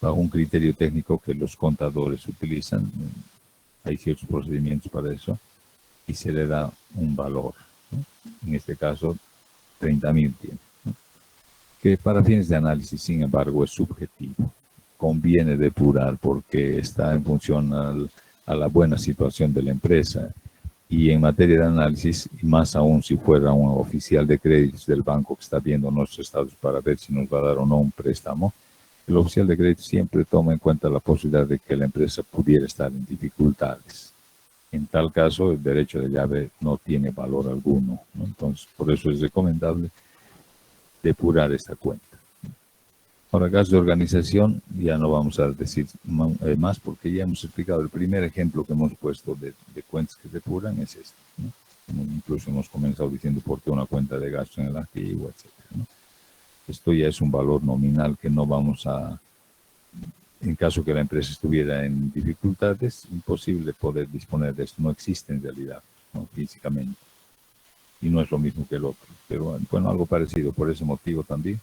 Bajo un criterio técnico que los contadores utilizan, hay ciertos procedimientos para eso, y se le da un valor, ¿no? En este caso 30.000 tiene, ¿no? Que para fines de análisis, sin embargo, es subjetivo. Conviene depurar porque está en función a la buena situación de la empresa. Y en materia de análisis, y más aún si fuera un oficial de créditos del banco que está viendo nuestros estados para ver si nos va a dar o no un préstamo, el oficial de crédito siempre toma en cuenta la posibilidad de que la empresa pudiera estar en dificultades. En tal caso, el derecho de llave no tiene valor alguno, ¿no? Entonces, por eso es recomendable depurar esta cuenta. Ahora, casos de organización, ya no vamos a decir más porque ya hemos explicado. El primer ejemplo que hemos puesto de cuentas que depuran es este, ¿no? Incluso hemos comenzado diciendo por qué una cuenta de gasto en el activo, etc., ¿no? Esto ya es un valor nominal que no vamos a... En caso que la empresa estuviera en dificultades, imposible poder disponer de esto. No existe en realidad, ¿no? Físicamente. Y no es lo mismo que el otro. Pero bueno, algo parecido. Por ese motivo también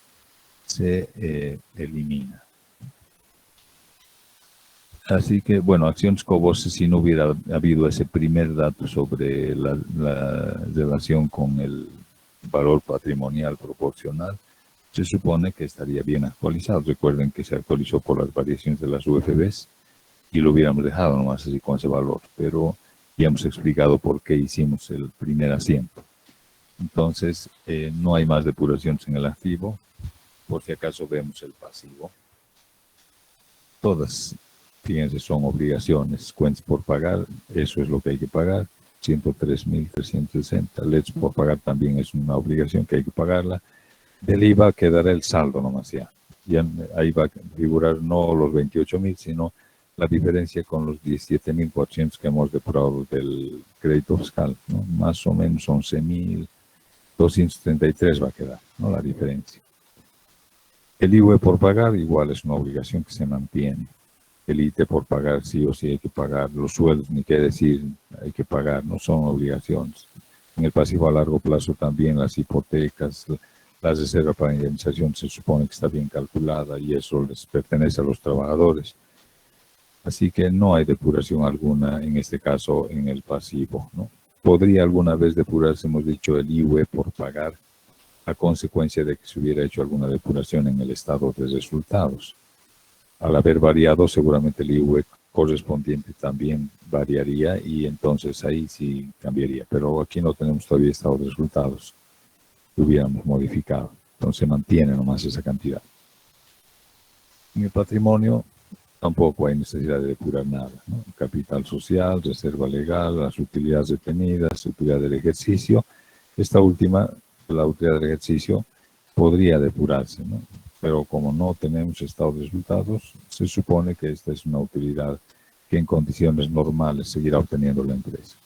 se elimina. Así que, bueno, acciones Cobose, si no hubiera habido ese primer dato sobre la relación con el valor patrimonial proporcional, se supone que estaría bien actualizado. Recuerden que se actualizó por las variaciones de las UFBs y lo hubiéramos dejado nomás así con ese valor, pero ya hemos explicado por qué hicimos el primer asiento. Entonces, no hay más depuraciones en el activo. Por si acaso vemos el pasivo. Todas, fíjense, son obligaciones. Cuentas por pagar, eso es lo que hay que pagar. 103.360. Leches por pagar también es una obligación que hay que pagarla. Del IVA quedará el saldo nomás ya. Ya ahí va a figurar no los 28.000, sino la diferencia con los 17.400 que hemos depurado del crédito fiscal, ¿no? Más o menos 11.233 va a quedar, ¿no? La diferencia. El IVA por pagar igual es una obligación que se mantiene. El ITE por pagar sí o sí hay que pagar. Los sueldos, ni qué decir, hay que pagar, no son obligaciones. En el pasivo a largo plazo también las hipotecas, las reservas para indemnización se supone que está bien calculada y eso les pertenece a los trabajadores. Así que no hay depuración alguna en este caso en el pasivo, ¿no? Podría alguna vez depurarse, hemos dicho, el IVA por pagar, a consecuencia de que se hubiera hecho alguna depuración en el estado de resultados. Al haber variado, seguramente el IVA correspondiente también variaría y entonces ahí sí cambiaría. Pero aquí no tenemos todavía estado de resultados que hubiéramos modificado. Entonces se mantiene nomás esa cantidad. En el patrimonio tampoco hay necesidad de depurar nada, ¿no? Capital social, reserva legal, las utilidades retenidas, utilidad del ejercicio. Esta última, la utilidad del ejercicio, podría depurarse, ¿no? Pero como no tenemos estado de resultados, se supone que esta es una utilidad que en condiciones normales seguirá obteniendo la empresa.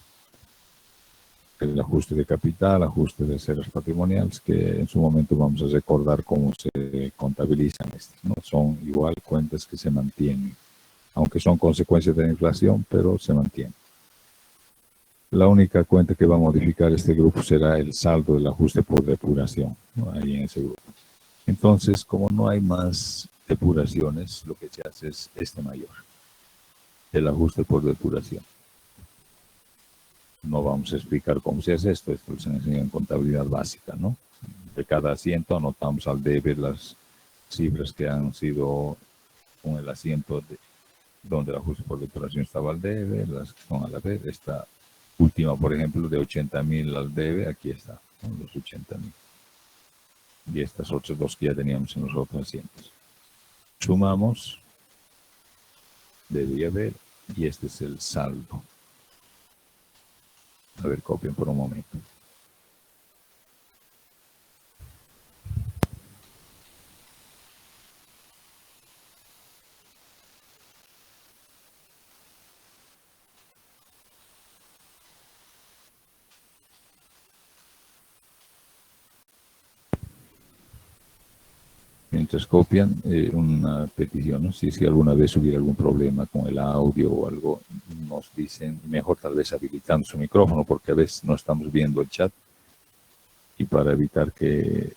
El ajuste de capital, ajuste de reservas patrimoniales, que en su momento vamos a recordar cómo se contabilizan estas, ¿no? Son igual cuentas que se mantienen, aunque son consecuencias de la inflación, pero se mantienen. La única cuenta que va a modificar este grupo será el saldo del ajuste por depuración, ¿no? Ahí en ese grupo. Entonces, como no hay más depuraciones, lo que se hace es este mayor, el ajuste por depuración. No vamos a explicar cómo se hace esto se enseña en contabilidad básica, ¿no? De cada asiento anotamos al debe las cifras que han sido con el asiento donde el ajuste por depuración estaba al debe, las que son a la vez, esta última, por ejemplo, de 80.000 al debe, aquí está, ¿no? Los 80.000. Y estas otras dos que ya teníamos en los otros asientos. Sumamos, debería haber, y este es el saldo. A ver, copien por un momento. Mientras copian, una petición, ¿no? Si es que alguna vez hubiera algún problema con el audio o algo, nos dicen, mejor tal vez habilitando su micrófono, porque a veces no estamos viendo el chat, y para evitar que